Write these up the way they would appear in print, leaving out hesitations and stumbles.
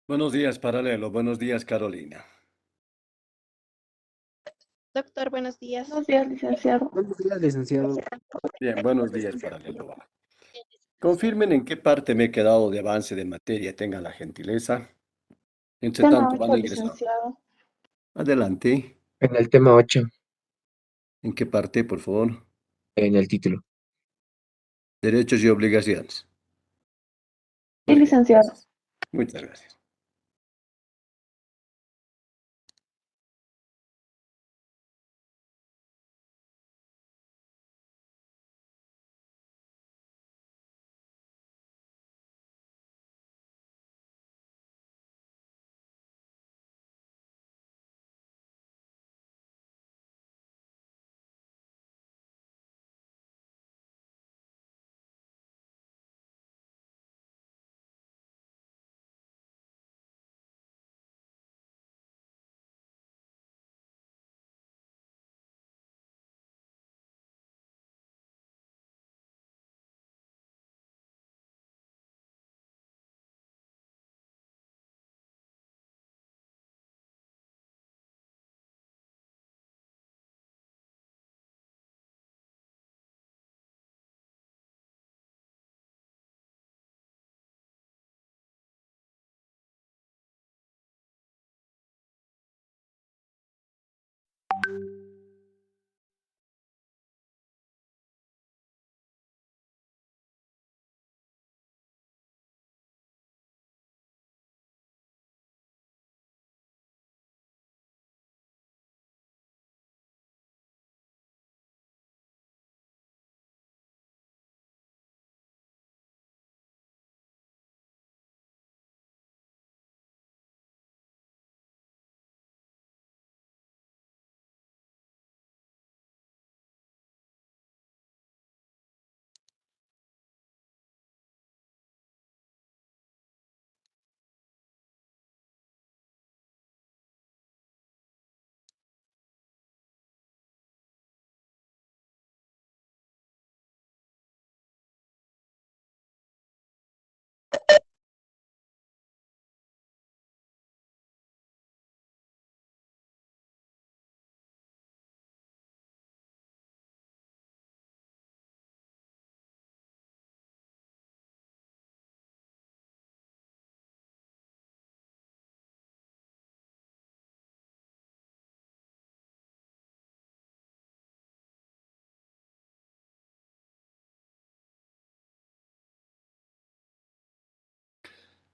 Buenos días, Paralelo. Buenos días, Carolina. Doctor, buenos días. Buenos días, licenciado. Buenos días, licenciado. Bien, buenos días, Paralelo. Confirmen en qué parte me he quedado de avance de materia. Tengan la gentileza. Entre Tema tanto, van 8, ingresando. licenciado. Adelante. En el tema 8, ¿En qué parte, por favor? en el título. Derechos y obligaciones. Sí, Muy bien. licenciado. Muchas gracias.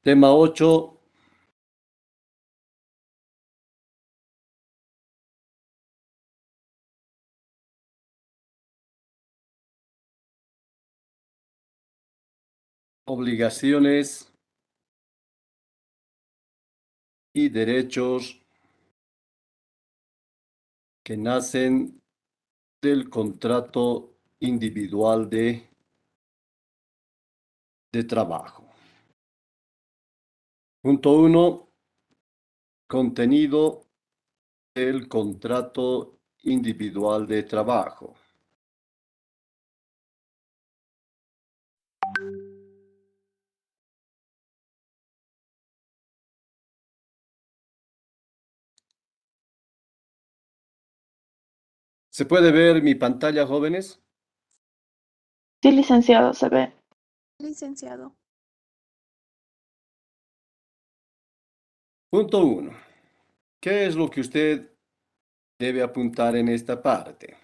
Tema 8. Obligaciones y derechos que nacen del contrato individual de trabajo. Punto 1. Contenido del contrato individual de trabajo. ¿Se puede ver mi pantalla, jóvenes? Sí, licenciado, se ve. Licenciado. Punto 1. ¿Qué es lo que usted debe apuntar en esta parte?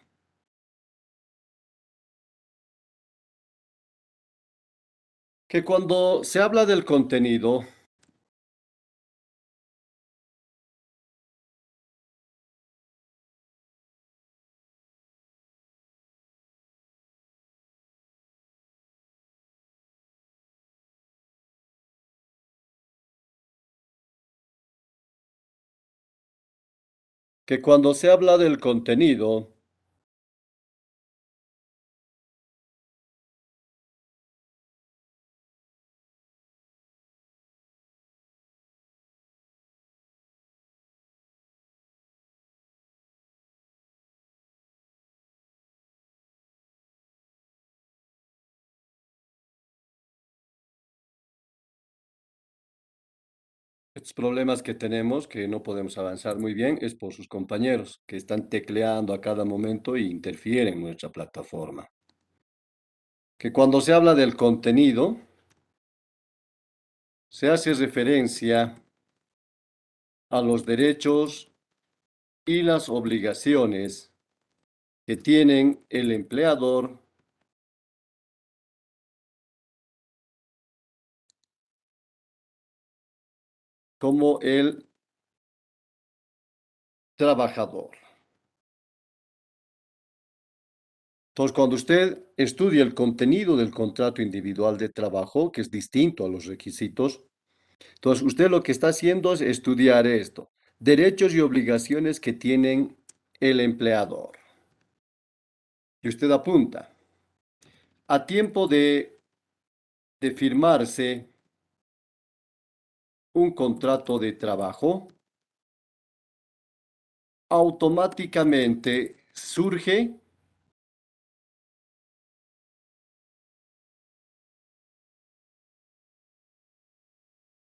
Que cuando se habla del contenido, que cuando se habla del contenido, Estos problemas que tenemos, que no podemos avanzar muy bien, es por sus compañeros, que están tecleando a cada momento y interfieren en nuestra plataforma. Que cuando se habla del contenido, se hace referencia a los derechos y las obligaciones que tienen el empleador como el trabajador. Entonces, cuando usted estudia el contenido del contrato individual de trabajo, que es distinto a los requisitos, entonces usted lo que está haciendo es estudiar esto, derechos y obligaciones que tienen el empleador. Y usted apunta, a tiempo de firmarse un contrato de trabajo, automáticamente surge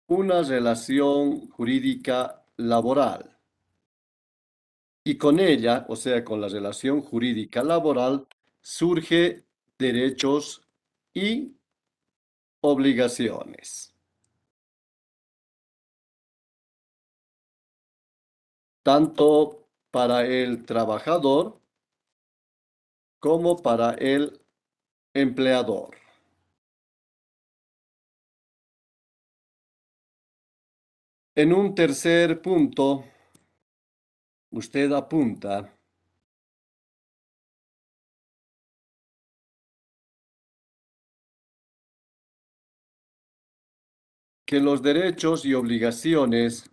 una relación jurídica laboral. Y con ella, o sea, con la relación jurídica laboral, surge derechos y obligaciones, tanto para el trabajador como para el empleador. En un tercer punto, usted apunta que los derechos y obligaciones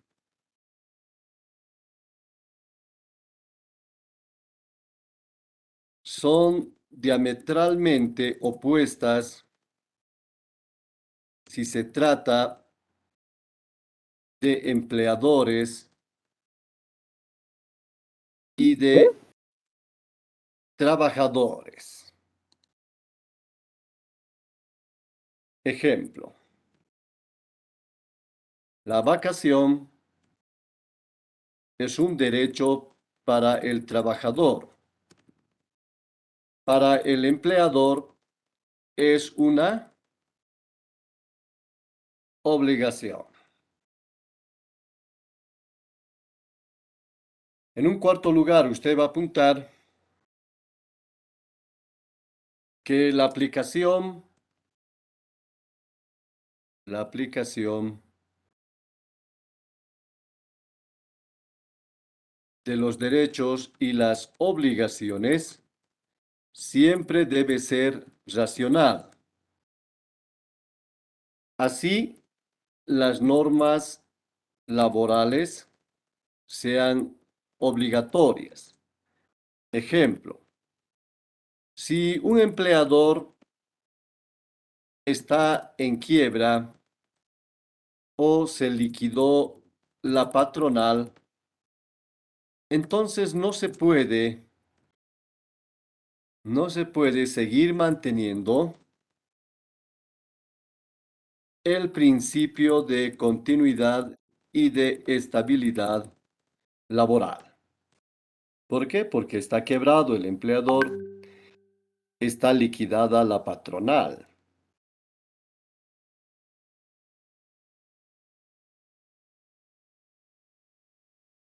son diametralmente opuestas si se trata de empleadores y de trabajadores. Ejemplo, la vacación es un derecho para el trabajador. Para el empleador es una obligación. En un cuarto lugar, usted va a apuntar que la aplicación de los derechos y las obligaciones siempre debe ser racional. Así, las normas laborales sean obligatorias. Ejemplo, si un empleador está en quiebra o se liquidó la patronal, entonces no se puede seguir manteniendo el principio de continuidad y de estabilidad laboral. ¿Por qué? Porque está quebrado el empleador, está liquidada la patronal.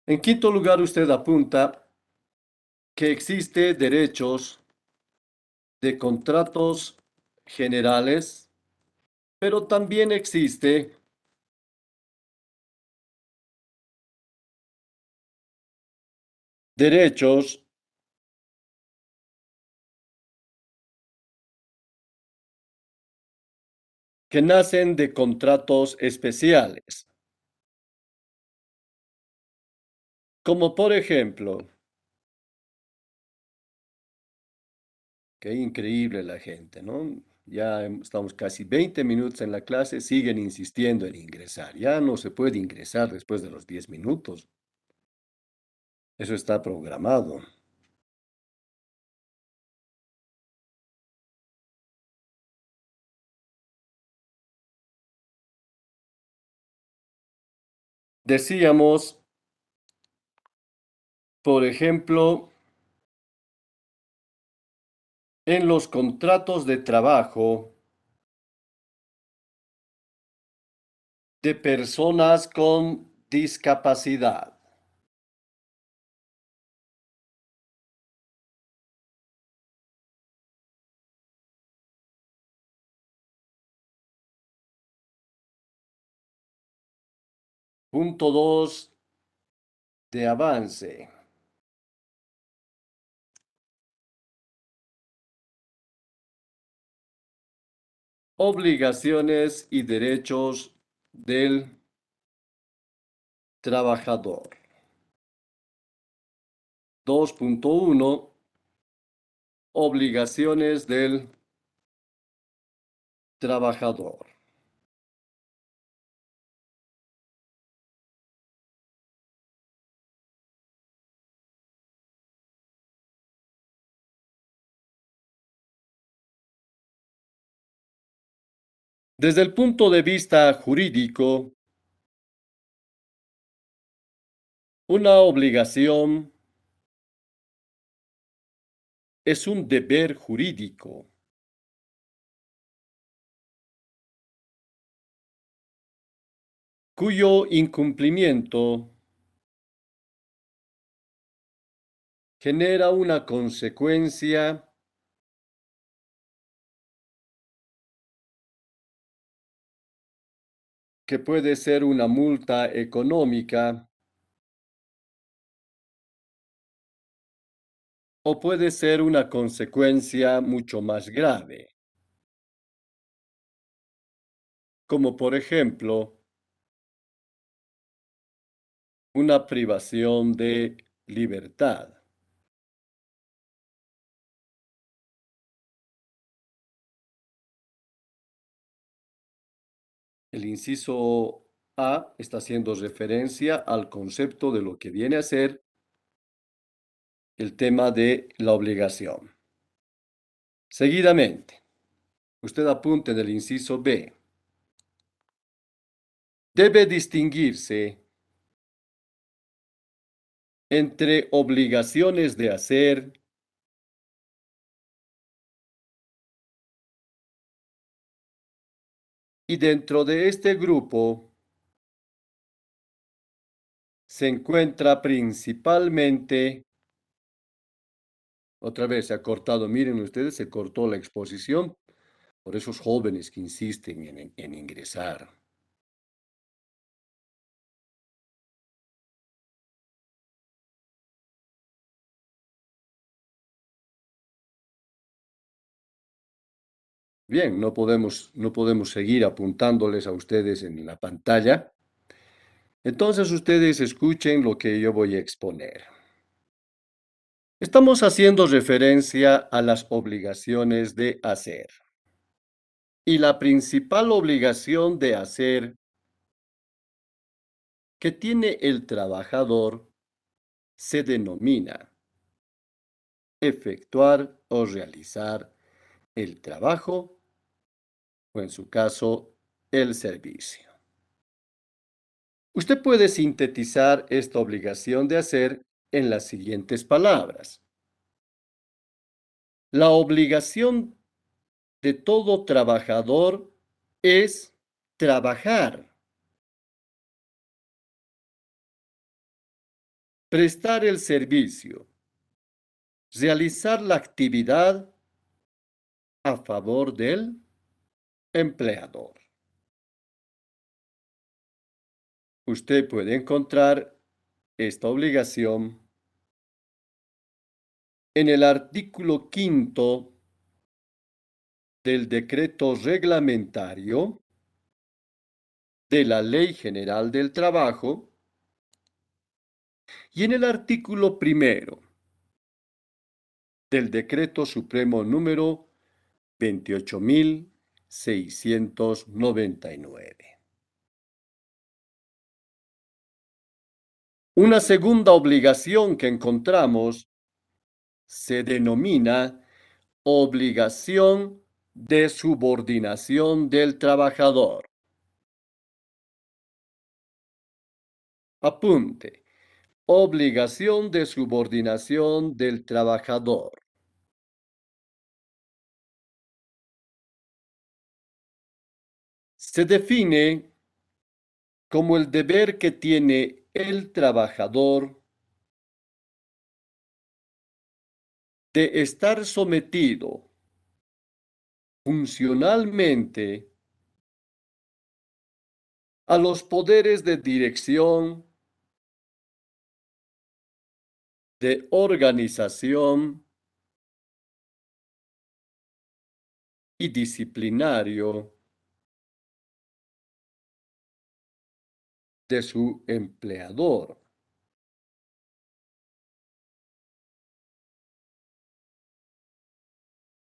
En quinto lugar, usted apunta que existe derechos de contratos generales, pero también existe derechos que nacen de contratos especiales, como por ejemplo, qué increíble la gente, ¿no? Ya estamos casi 20 minutos en la clase, siguen insistiendo en ingresar. Ya no se puede ingresar después de los 10 minutos. Eso está programado. Decíamos, por ejemplo, en los contratos de trabajo de personas con discapacidad. Punto 2 de avance. Obligaciones y derechos del trabajador. 2.1 Obligaciones del trabajador. Desde el punto de vista jurídico, una obligación es un deber jurídico cuyo incumplimiento genera una consecuencia que puede ser una multa económica o puede ser una consecuencia mucho más grave, como por ejemplo una privación de libertad. El inciso A está haciendo referencia al concepto de lo que viene a ser el tema de la obligación. Seguidamente, usted apunte en el inciso B. Debe distinguirse entre obligaciones de hacer y dentro de este grupo se encuentra principalmente, otra vez se ha cortado, miren ustedes, se cortó la exposición por esos jóvenes que insisten en ingresar. Bien, no podemos seguir apuntándoles a ustedes en la pantalla. Entonces ustedes escuchen lo que yo voy a exponer. Estamos haciendo referencia a las obligaciones de hacer. Y la principal obligación de hacer que tiene el trabajador se denomina efectuar o realizar el trabajo o en su caso el servicio. Usted puede sintetizar esta obligación de hacer en las siguientes palabras. La obligación de todo trabajador es trabajar, prestar el servicio, realizar la actividad a favor del empleador. Usted puede encontrar esta obligación en el artículo 5 del decreto reglamentario de la Ley General del Trabajo y en el artículo 1 del decreto supremo número 28.699. Una segunda obligación que encontramos se denomina obligación de subordinación del trabajador. Apunte. Obligación de subordinación del trabajador. Se define como el deber que tiene el trabajador de estar sometido funcionalmente a los poderes de dirección, de organización y disciplinario de su empleador.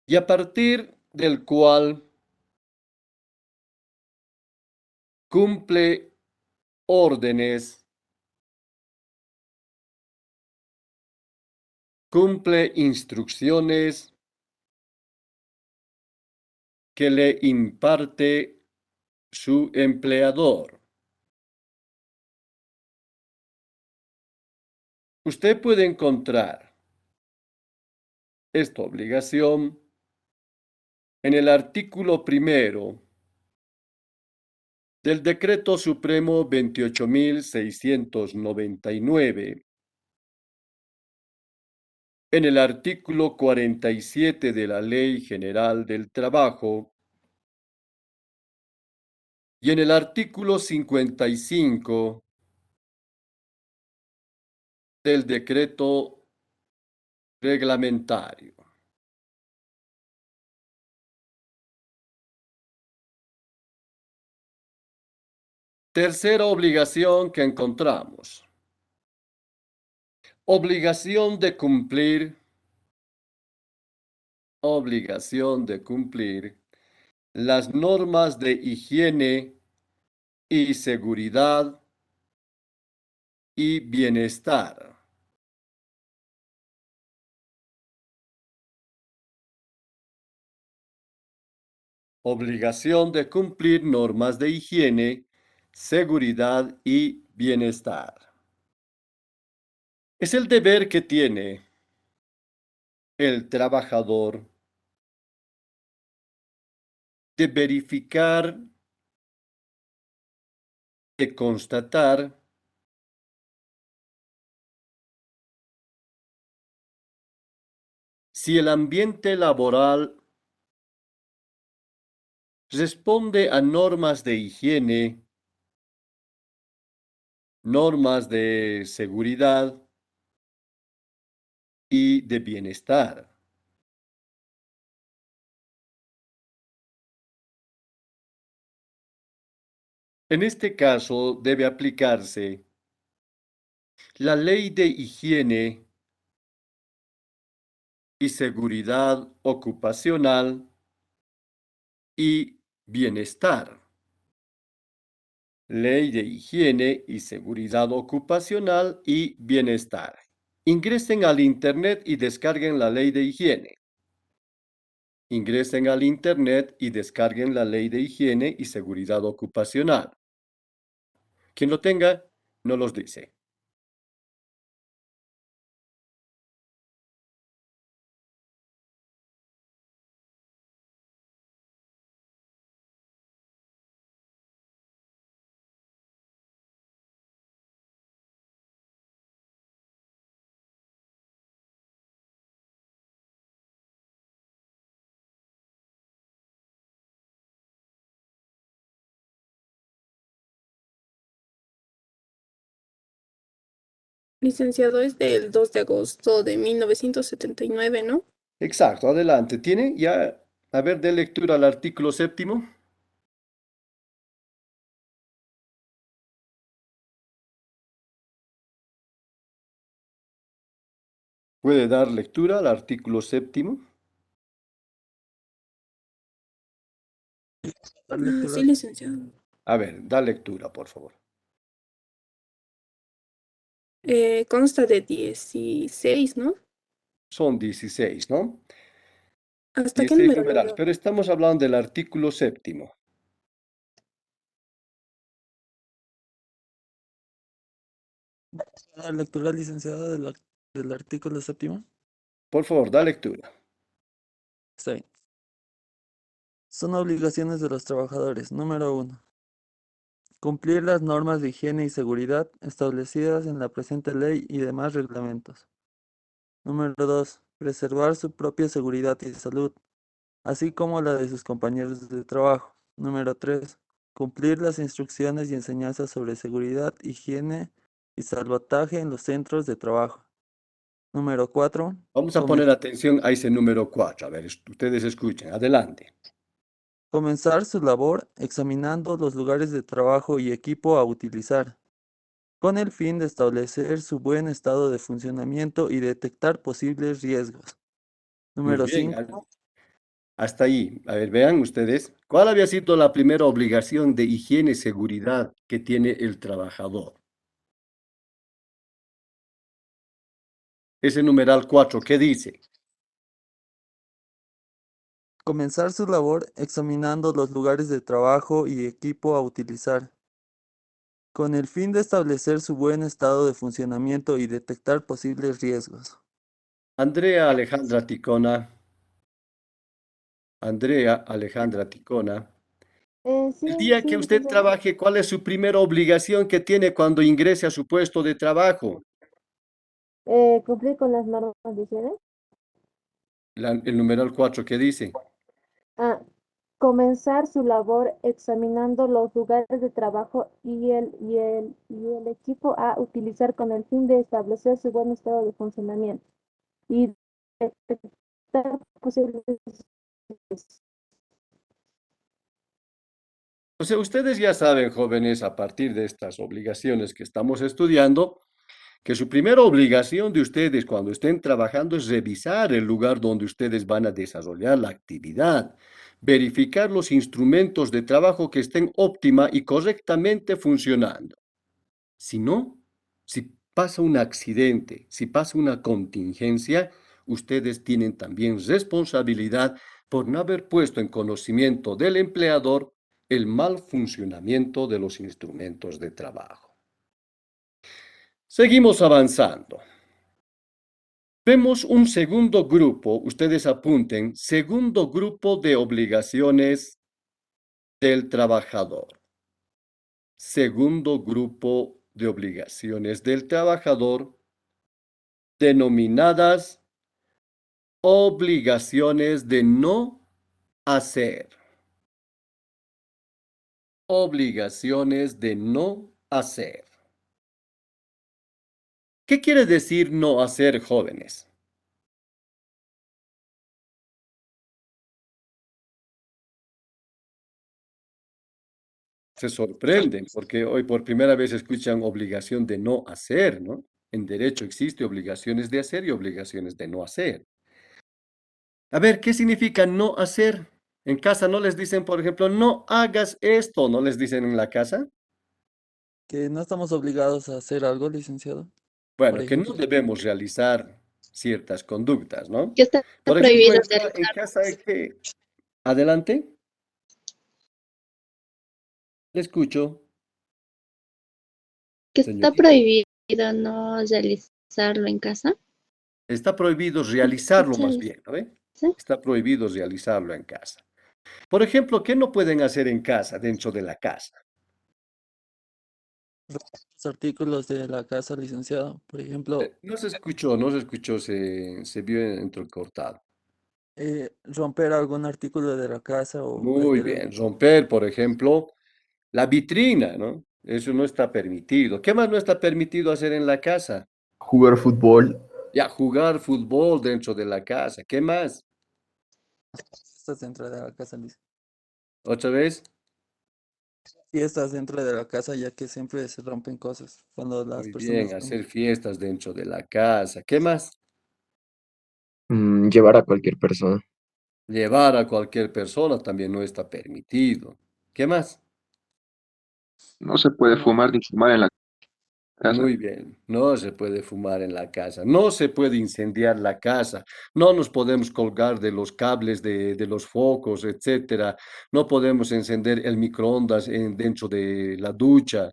Y a partir del cual cumple órdenes, cumple instrucciones que le imparte su empleador. Usted puede encontrar esta obligación en el artículo primero del Decreto Supremo 28.699, en el artículo 47 de la Ley General del Trabajo y en el artículo 55 del Decreto Reglamentario. Tercera obligación que encontramos. Obligación de cumplir las normas de higiene y seguridad y bienestar. Obligación de cumplir normas de higiene, seguridad y bienestar. Es el deber que tiene el trabajador de verificar, de constatar si el ambiente laboral responde a normas de higiene, normas de seguridad y de bienestar. En este caso debe aplicarse la Ley de Higiene y Seguridad Ocupacional y Bienestar. Ley de Higiene y Seguridad Ocupacional y Bienestar. Ingresen al Internet y descarguen la Ley de Higiene. Ingresen al Internet y descarguen la Ley de Higiene y Seguridad Ocupacional. Quien lo tenga, no los dice. Licenciado, es del 2 de agosto de 1979, ¿no? Exacto, adelante. ¿Tiene ya, a ver, de lectura al artículo séptimo? ¿Puede dar lectura al artículo séptimo? Sí, licenciado. A ver, da lectura, por favor. Consta de 16, ¿no? Son 16, ¿no? ¿Hasta qué 16 número numerales, leo? pero estamos hablando del artículo séptimo. La lectura licenciada del artículo séptimo. Por favor, da lectura. Está bien. Son obligaciones de los trabajadores. Número 1. Cumplir las normas de higiene y seguridad establecidas en la presente ley y demás reglamentos. Número 2. Preservar su propia seguridad y salud, así como la de sus compañeros de trabajo. Número 3. Cumplir las instrucciones y enseñanzas sobre seguridad, higiene y salvataje en los centros de trabajo. Número 4. Vamos a poner atención a ese número 4. A ver, ustedes escuchen. Adelante. Comenzar su labor examinando los lugares de trabajo y equipo a utilizar, con el fin de establecer su buen estado de funcionamiento y detectar posibles riesgos. Muy Número bien. 5. Hasta ahí. A ver, vean ustedes. ¿Cuál había sido la primera obligación de higiene y seguridad que tiene el trabajador? Ese numeral 4, ¿qué dice? Comenzar su labor examinando los lugares de trabajo y equipo a utilizar, con el fin de establecer su buen estado de funcionamiento y detectar posibles riesgos. Andrea Alejandra Ticona. Andrea Alejandra Ticona. El Sí, día que sí, usted licenciado. trabaje, ¿cuál es su primera obligación que tiene cuando ingrese a su puesto de trabajo? Cumplir con las normas de higiene. El numeral 4, ¿qué dice? Ah, comenzar su labor examinando los lugares de trabajo y el equipo a utilizar con el fin de establecer su buen estado de funcionamiento y detectar posibles riesgos. O sea, ustedes ya saben, jóvenes, a partir de estas obligaciones que estamos estudiando, que su primera obligación de ustedes cuando estén trabajando es revisar el lugar donde ustedes van a desarrollar la actividad, verificar los instrumentos de trabajo que estén óptima y correctamente funcionando. Si no, si pasa un accidente, si pasa una contingencia, ustedes tienen también responsabilidad por no haber puesto en conocimiento del empleador el mal funcionamiento de los instrumentos de trabajo. Seguimos avanzando. Vemos un segundo grupo, ustedes apunten, segundo grupo de obligaciones del trabajador. Segundo grupo de obligaciones del trabajador denominadas obligaciones de no hacer. Obligaciones de no hacer. ¿Qué quiere decir no hacer, jóvenes? Se sorprenden porque hoy por primera vez escuchan obligación de no hacer, ¿no? En derecho existe obligaciones de hacer y obligaciones de no hacer. A ver, ¿qué significa no hacer? En casa no les dicen, por ejemplo, no hagas esto, ¿no les dicen en la casa? Que no estamos obligados a hacer algo, licenciado. Por Bueno, que no ejemplo, debemos realizar ciertas conductas, ¿no? Que está Por ejemplo, prohibido en realizar, casa hay que... Adelante, le escucho, que está señorita. prohibido no realizarlo en casa. Está prohibido ¿Qué realizarlo más tal? bien, ¿no ve? ¿Sí? Está prohibido realizarlo en casa. Por ejemplo, ¿qué no pueden hacer en casa, dentro de la casa? los artículos de la casa, licenciado. Por ejemplo, No se escuchó, se vio entrecortado. romper algún artículo de la casa o Muy perder el... bien, romper, por ejemplo, la vitrina, ¿no? Eso no está permitido. ¿Qué más no está permitido hacer en la casa? Jugar fútbol. Ya, jugar fútbol dentro de la casa. ¿Qué más? Fiestas dentro de la casa, ¿Otra vez? fiestas dentro de la casa, ya que siempre se rompen cosas cuando las Muy personas bien, están... hacer fiestas dentro de la casa. ¿Qué más? Llevar a cualquier persona. Llevar a cualquier persona también no está permitido. ¿Qué más? No se puede fumar ni fumar en la casa. Muy bien, no se puede fumar en la casa, no se puede incendiar la casa, no nos podemos colgar de los cables de los focos, etcétera, no podemos encender el microondas dentro de la ducha.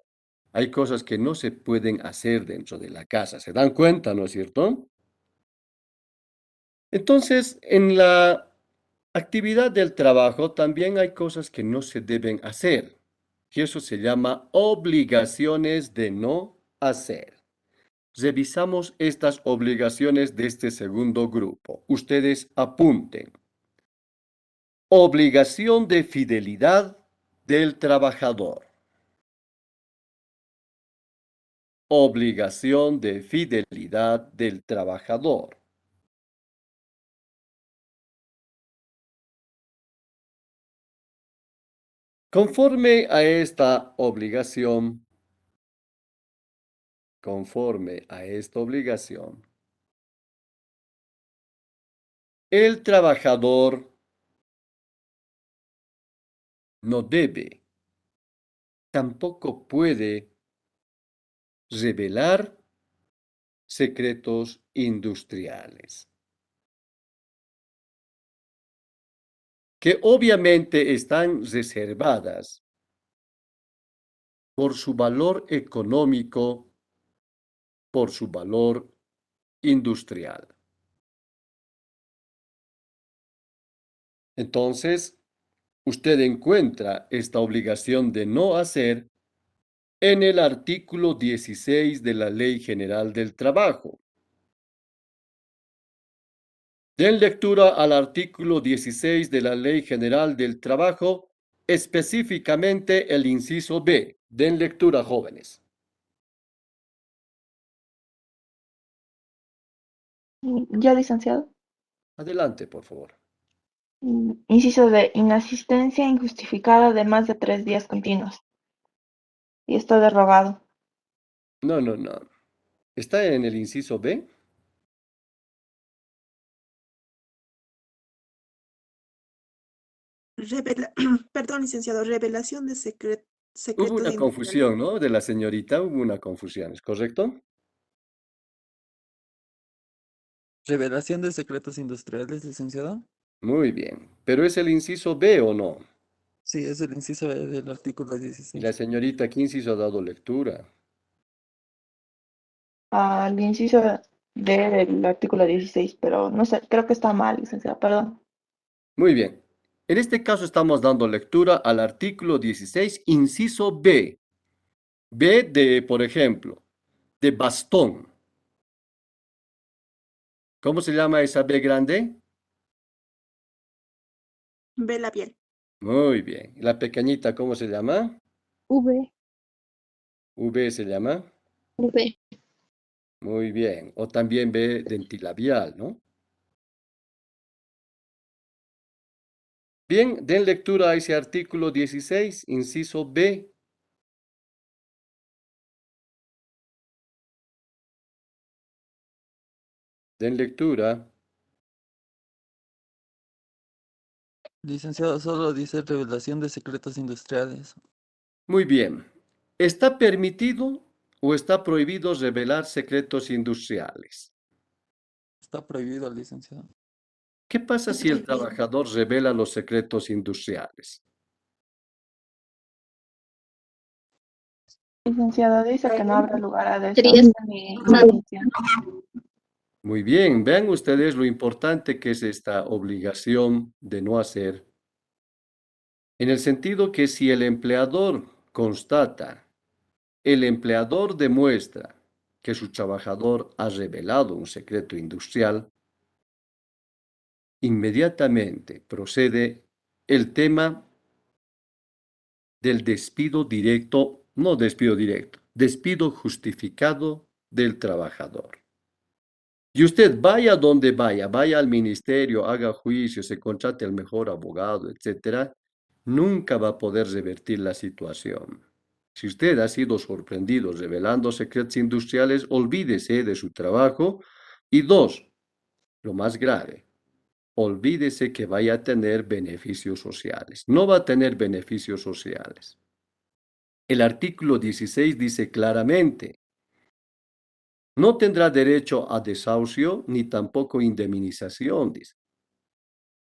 Hay cosas que no se pueden hacer dentro de la casa. ¿Se dan cuenta, no es cierto? Entonces, en la actividad del trabajo también hay cosas que no se deben hacer. Y eso se llama obligaciones de no hacer. Revisamos estas obligaciones de este segundo grupo. Ustedes apunten. Obligación de fidelidad del trabajador. Obligación de fidelidad del trabajador. Conforme a esta obligación, el trabajador no debe, tampoco puede revelar secretos industriales, que obviamente están reservadas por su valor económico, por su valor industrial. Entonces, usted encuentra esta obligación de no hacer en el artículo 16 de la Ley General del Trabajo. Den lectura al artículo 16 de la Ley General del Trabajo, específicamente el inciso B. Den lectura, jóvenes. Ya, licenciado. Adelante, por favor. Inciso de inasistencia injustificada de más de 3 días continuos. Y está derogado. No, no, no. ¿Está en el inciso B? Perdón, licenciado, revelación de Hubo secretos una industriales. confusión, ¿no? De la señorita, hubo una confusión, ¿es correcto? Revelación de secretos industriales, licenciado. Muy bien. ¿Pero es el inciso B o no? Sí, es el inciso B del artículo Y la 16. señorita, ¿qué inciso ha dado lectura? Al inciso D del artículo 16, pero no sé, creo que está mal, licenciado, perdón. Muy bien. En este caso estamos dando lectura al artículo 16, inciso B. B de, por ejemplo, de bastón. ¿Cómo se llama esa B grande? Ve la piel. Muy bien. ¿Y la pequeñita cómo se llama? V. V se llama. V. Muy bien. O también B dentilabial, ¿no? Bien, den lectura a ese artículo 16, inciso B. Den lectura. Licenciado, solo dice revelación de secretos industriales. Muy bien. ¿Está permitido o está prohibido revelar secretos industriales? Está prohibido, licenciado. ¿Qué pasa si el trabajador revela los secretos industriales? Licenciado, dice que no habrá lugar a Sería desahucio ni sanción. Muy bien, vean ustedes lo importante que es esta obligación de no hacer, en el sentido que si el empleador constata, el empleador demuestra que su trabajador ha revelado un secreto industrial, inmediatamente procede el tema del despido directo, no despido directo, despido justificado del trabajador. Y usted vaya donde vaya, vaya al ministerio, haga juicio, se contrate al mejor abogado, etcétera, nunca va a poder revertir la situación. Si usted ha sido sorprendido revelando secretos industriales, olvídese de su trabajo. Y dos, lo más grave, olvídese que vaya a tener beneficios sociales. No va a tener beneficios sociales. El artículo 16 dice claramente, no tendrá derecho a desahucio ni tampoco indemnización, dice.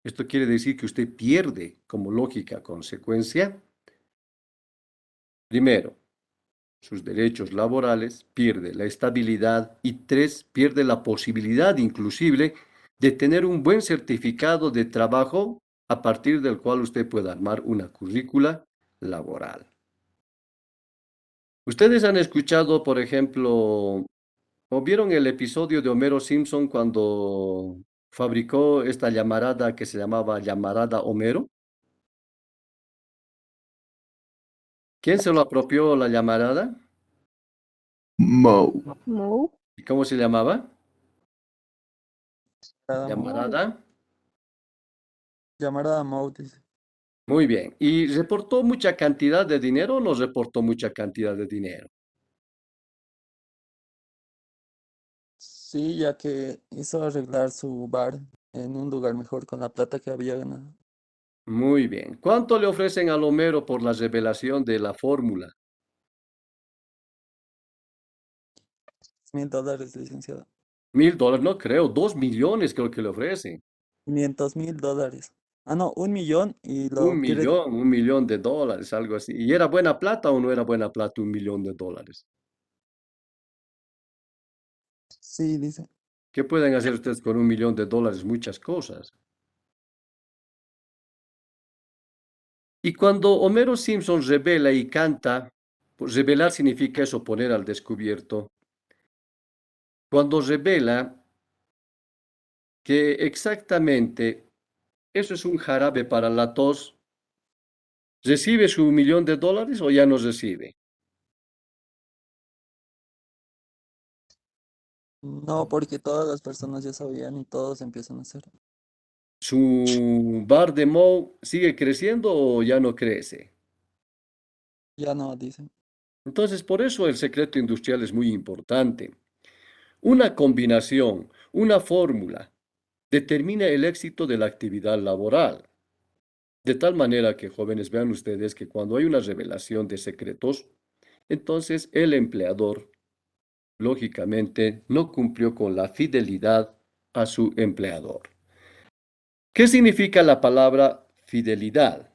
Esto quiere decir que usted pierde como lógica consecuencia, primero, sus derechos laborales, pierde la estabilidad y 3, pierde la posibilidad inclusive de tener un buen certificado de trabajo a partir del cual usted pueda armar una currícula laboral. ¿Ustedes han escuchado, por ejemplo, o vieron el episodio de Homero Simpson cuando fabricó esta llamarada que se llamaba llamarada Homero? ¿Quién se lo apropió la llamarada? Mo. Moe. ¿Y cómo se llamaba? Mo. Llamarada. Llamarada Mo, dice. Muy bien. ¿Y reportó mucha cantidad de dinero o no reportó mucha cantidad de dinero? Sí, ya que hizo arreglar su bar en un lugar mejor con la plata que había ganado. Muy bien. ¿Cuánto le ofrecen al Homero por la revelación de la fórmula? $1,000, licenciado. $1,000, no creo. 2 millones creo que le ofrecen. $500,000. Ah, no, 1 millón y Un lo quiere. millón, $1 millón, algo así. ¿Y era buena plata o no era buena plata $1 millón? Sí, dice. ¿Qué pueden hacer ustedes con $1 millón? Muchas cosas. Y cuando Homero Simpson revela y canta, pues revelar significa eso, poner al descubierto. Cuando revela que exactamente eso es un jarabe para la tos, ¿recibe su $1 millón o ya no recibe? No, porque todas las personas ya sabían y todos empiezan a hacer. ¿Su bar de Moe sigue creciendo o ya no crece? Ya no, dicen. Entonces, por eso el secreto industrial es muy importante. Una combinación, una fórmula, determina el éxito de la actividad laboral. De tal manera que, jóvenes, vean ustedes que cuando hay una revelación de secretos, entonces el empleador, lógicamente, no cumplió con la fidelidad a su empleador. ¿Qué significa la palabra fidelidad?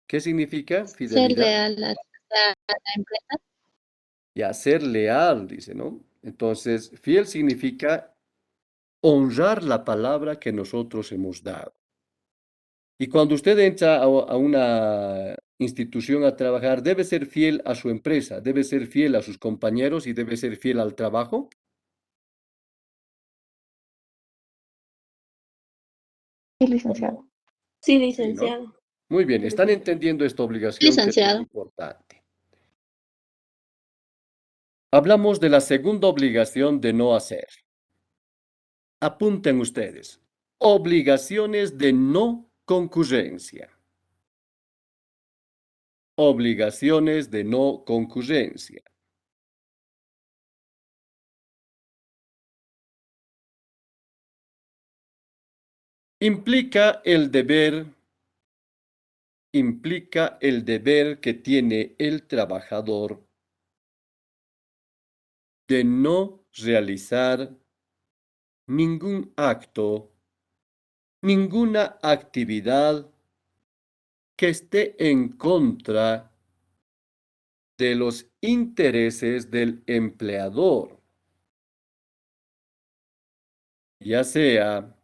¿Qué significa Ser fidelidad? leal a la empresa. Y a ser leal, dice, ¿no? Entonces, fiel significa honrar la palabra que nosotros hemos dado. Y cuando usted entra a una institución a trabajar, debe ser fiel a su empresa, debe ser fiel a sus compañeros y debe ser fiel al trabajo. Sí, licenciado. Sí, Sí, ¿no? licenciado. Muy bien, están entendiendo esta obligación que es muy Licenciado. importante. Hablamos de la segunda obligación de no hacer. Apunten ustedes. Obligaciones de no concurrencia. Obligaciones de no concurrencia. Implica el deber que tiene el trabajador de no realizar ningún acto, ninguna actividad que esté en contra de los intereses del empleador, ya sea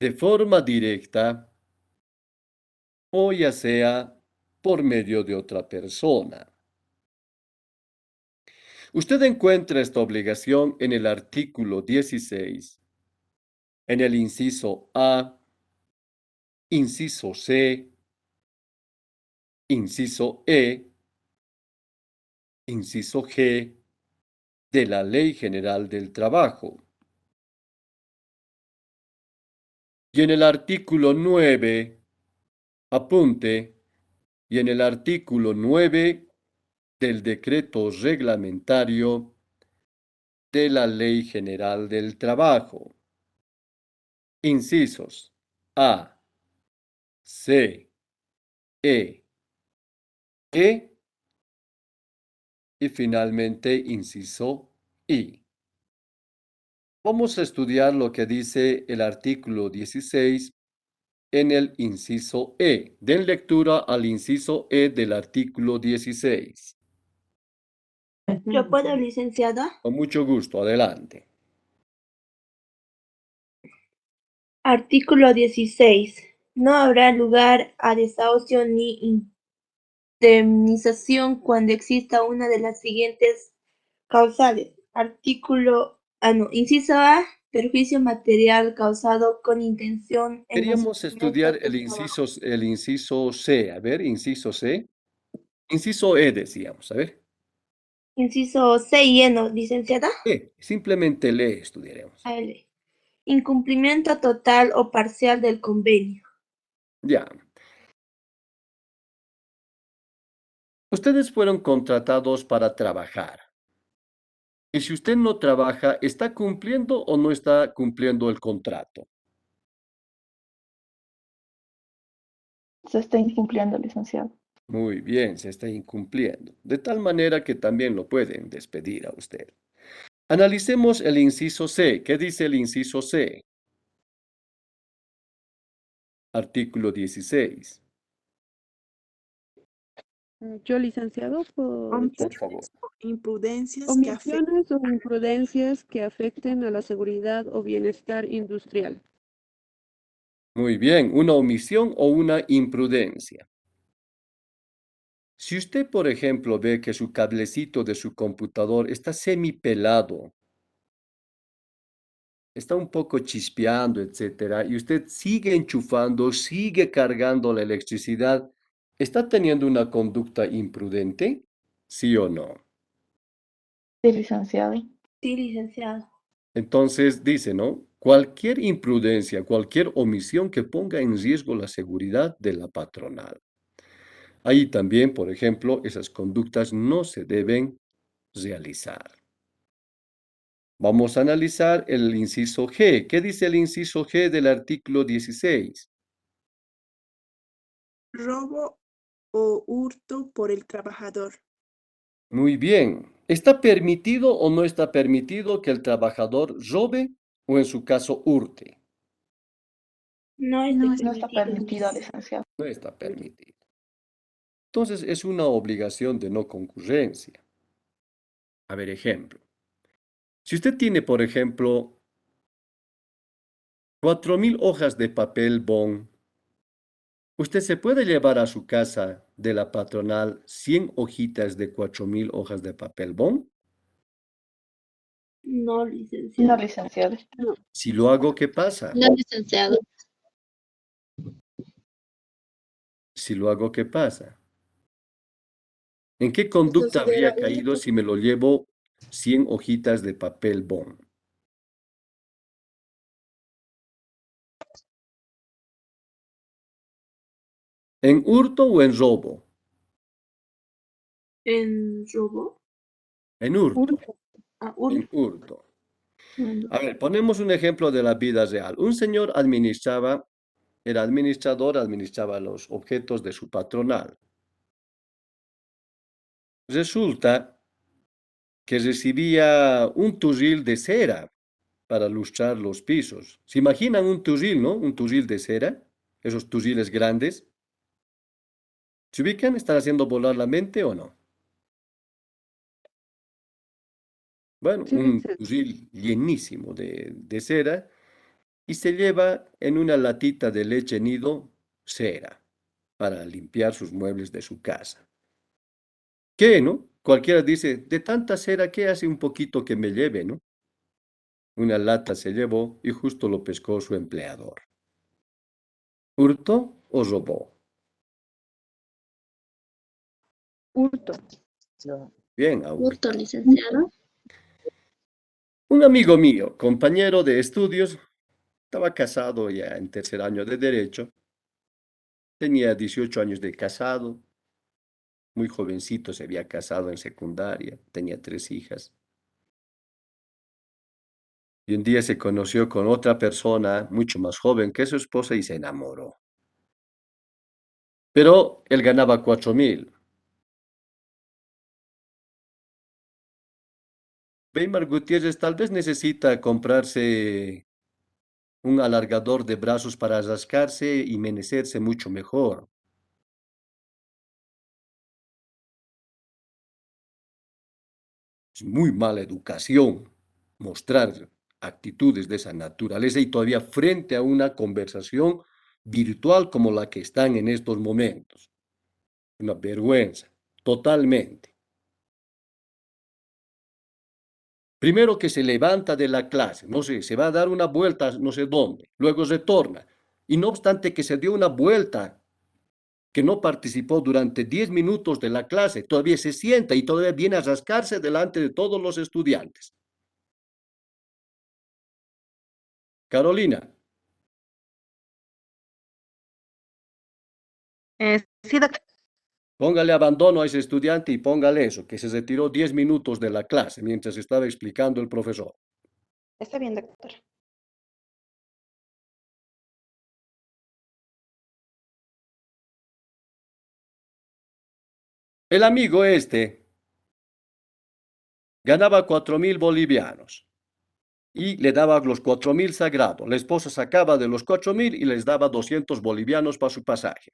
de forma directa o ya sea por medio de otra persona. Usted encuentra esta obligación en el artículo 16, en el inciso A, inciso C, inciso E, inciso G de la Ley General del Trabajo. Y en el artículo 9, apunte, y en el artículo 9 del decreto reglamentario de la Ley General del Trabajo. Incisos A, C, E, E y finalmente inciso I. Vamos a estudiar lo que dice el artículo 16 en el inciso E. Den lectura al inciso E del artículo 16. Yo puedo, licenciada. Con mucho gusto, adelante. Artículo 16. No habrá lugar a desahucio ni indemnización cuando exista una de las siguientes causales. Inciso A, perjuicio material causado con intención en los Queríamos estudiar instrumentos de trabajo. el inciso C. A ver, inciso C. Inciso E decíamos, a ver. Inciso C y E, ¿no, licenciada? E, simplemente le estudiaremos. L. Incumplimiento total o parcial del convenio. Ya. Ustedes fueron contratados para trabajar. Y si usted no trabaja, ¿está cumpliendo o no está cumpliendo el contrato? Se está incumpliendo, licenciado. Muy bien, se está incumpliendo. De tal manera que también lo pueden despedir a usted. Analicemos el inciso C. ¿Qué dice el inciso C? Artículo 16. Yo, licenciado, por Por favor. Imprudencias que afectan. omisiones o imprudencias que afecten a la seguridad o bienestar industrial. Muy bien, una omisión o una imprudencia. Si usted, por ejemplo, ve que su cablecito de su computador está semipelado, está un poco chispeando, etcétera, y usted sigue enchufando, sigue cargando la electricidad, ¿está teniendo una conducta imprudente? ¿Sí o no? Sí, licenciado. Sí, licenciado. Entonces dice, ¿no? Cualquier imprudencia, cualquier omisión que ponga en riesgo la seguridad de la patronal. Ahí también, por ejemplo, esas conductas no se deben realizar. Vamos a analizar el inciso G. ¿Qué dice el inciso G del artículo 16? Robo o hurto por el trabajador. Muy bien. ¿Está permitido o no está permitido que el trabajador robe o en su caso hurte? No No está permitido, licenciado. No está permitido. Entonces es una obligación de no concurrencia. A ver, ejemplo. Si usted tiene, por ejemplo, 4.000 hojas de papel bond, usted se puede llevar a su casa de la patronal 100 hojitas de 4.000 hojas de papel bond. No, licenciado. No, licenciado. Si lo hago, ¿qué pasa? No, licenciado. Si lo hago, ¿qué pasa? ¿En qué conducta considera habría caído si me lo llevo 100 hojitas de papel bond? ¿En hurto o en robo? ¿En robo? En hurto. Ah, En hurto. hurto. A ver, ponemos un ejemplo de la vida real. Un señor era administrador, administraba los objetos de su patronal. Resulta que recibía un turril de cera para lustrar los pisos. ¿Se imaginan un turril, no? Un turril de cera, esos turriles grandes. ¿Se ubican? ¿Están haciendo volar la mente o no? Bueno, Sí, un turril llenísimo de cera y se lleva en una latita de leche nido cera para limpiar sus muebles de su casa. ¿Qué, no? Cualquiera dice, de tanta cera, ¿qué hace un poquito que me lleve, no? Una lata se llevó y justo lo pescó su empleador. ¿Hurto o robó? hurto. Bien, ha Hurto, hurtado. licenciado. Un amigo mío, compañero de estudios, estaba casado ya en tercer año de derecho, tenía 18 años de casado, muy jovencito se había casado en secundaria, tenía 3 hijas. Y un día se conoció con otra persona mucho más joven que su esposa y se enamoró. Pero él ganaba 4.000. Weimar Gutiérrez tal vez necesita comprarse un alargador de brazos para rascarse y menecerse mucho mejor. Es muy mala educación mostrar actitudes de esa naturaleza y todavía frente a una conversación virtual como la que están en estos momentos. Una vergüenza, totalmente. Primero que se levanta de la clase, no sé, se va a dar una vuelta no sé dónde, luego retorna. Y no obstante que se dio una vuelta, que no participó durante 10 minutos de la clase, todavía se sienta y todavía viene a rascarse delante de todos los estudiantes. Carolina, Sí, doctor. póngale abandono a ese estudiante y póngale eso, que se retiró 10 minutos de la clase mientras estaba explicando el profesor. Está bien, doctor. El amigo este ganaba 4.000 bolivianos y le daba los 4.000 sagrados. La esposa sacaba de los 4.000 y les daba 200 bolivianos para su pasaje.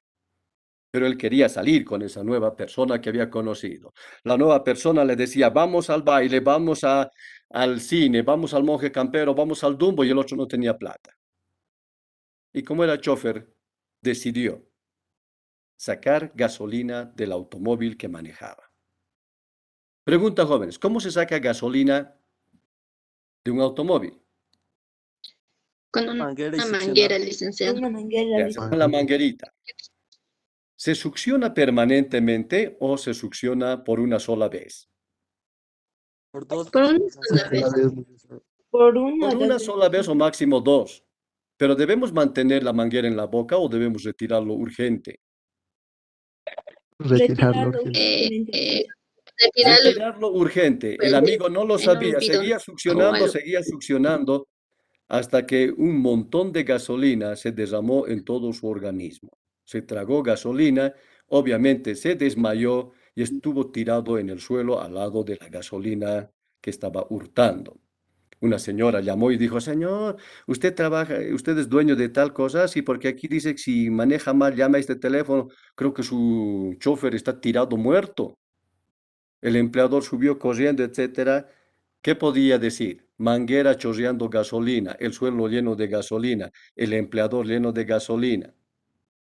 Pero él quería salir con esa nueva persona que había conocido. La nueva persona le decía, vamos al baile, vamos al cine, vamos al Monje Campero, vamos al Dumbo, y el otro no tenía plata. Y como era chofer, decidió sacar gasolina del automóvil que manejaba. Pregunta, jóvenes, ¿cómo se saca gasolina de un automóvil? Con una Manguera y manguera, succionar. licenciado. Una manguera, Ya, se pone la manguerita. ¿Se succiona permanentemente o se succiona por una sola vez? Por dos. Por una veces. sola vez. por una Por o dos una veces. sola vez o máximo dos. Pero ¿debemos mantener la manguera en la boca o debemos retirarlo urgente? Retirarlo. Retirarlo urgentemente. Retirarlo Retirarlo urgente. El pues, amigo no lo en un sabía, bidón o algo. seguía succionando hasta que un montón de gasolina se derramó en todo su organismo. Se tragó gasolina, obviamente se desmayó y estuvo tirado en el suelo al lado de la gasolina que estaba hurtando. Una señora llamó y dijo, señor, usted trabaja, usted es dueño de tal cosa, sí, porque aquí dice que si maneja mal, llama a este teléfono, creo que su chofer está tirado muerto. El empleador subió corriendo, etcétera. ¿Qué podía decir? Manguera chorreando gasolina, el suelo lleno de gasolina, el empleador lleno de gasolina.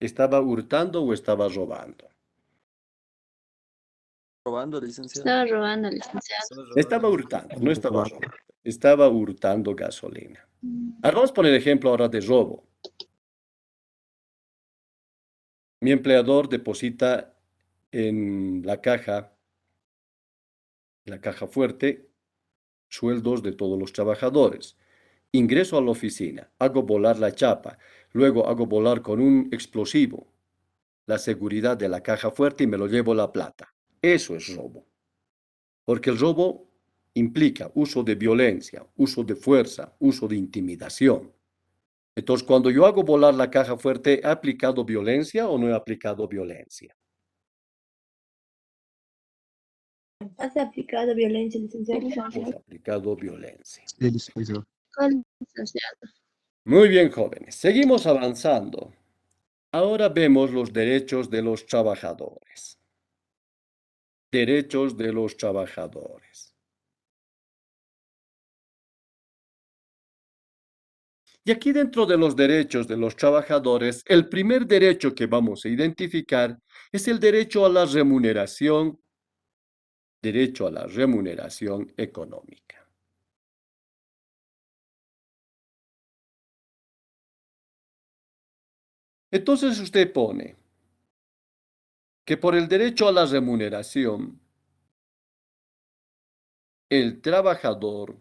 ¿Estaba hurtando o estaba robando? Robando, licenciado. Estaba robando, licenciado. Estaba hurtando, no estaba robando. Estaba hurtando gasolina. Ahora vamos a poner ejemplo ahora de robo. Mi empleador deposita en la caja fuerte, sueldos de todos los trabajadores. Ingreso a la oficina, hago volar la chapa, luego hago volar con un explosivo la seguridad de la caja fuerte y me lo llevo la plata. Eso es robo. Porque el robo implica uso de violencia, uso de fuerza, uso de intimidación. Entonces, cuando yo hago volar la caja fuerte, ¿he aplicado violencia o no he aplicado violencia? ¿Has aplicado violencia, licenciado? He aplicado violencia. Sí, licenciado. Con licenciado. Muy bien, jóvenes. Seguimos avanzando. Ahora vemos los derechos de los trabajadores. Derechos de los trabajadores. Y aquí dentro de los derechos de los trabajadores, el primer derecho que vamos a identificar es el derecho a la remuneración, derecho a la remuneración económica. Entonces usted pone que por el derecho a la remuneración, el trabajador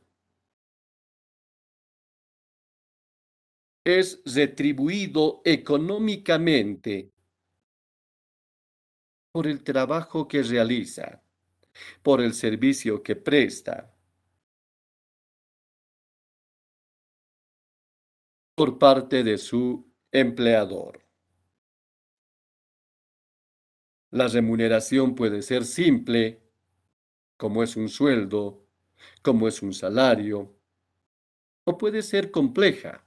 es retribuido económicamente por el trabajo que realiza, por el servicio que presta, por parte de su empleador. La remuneración puede ser simple, como es un sueldo, como es un salario, o puede ser compleja,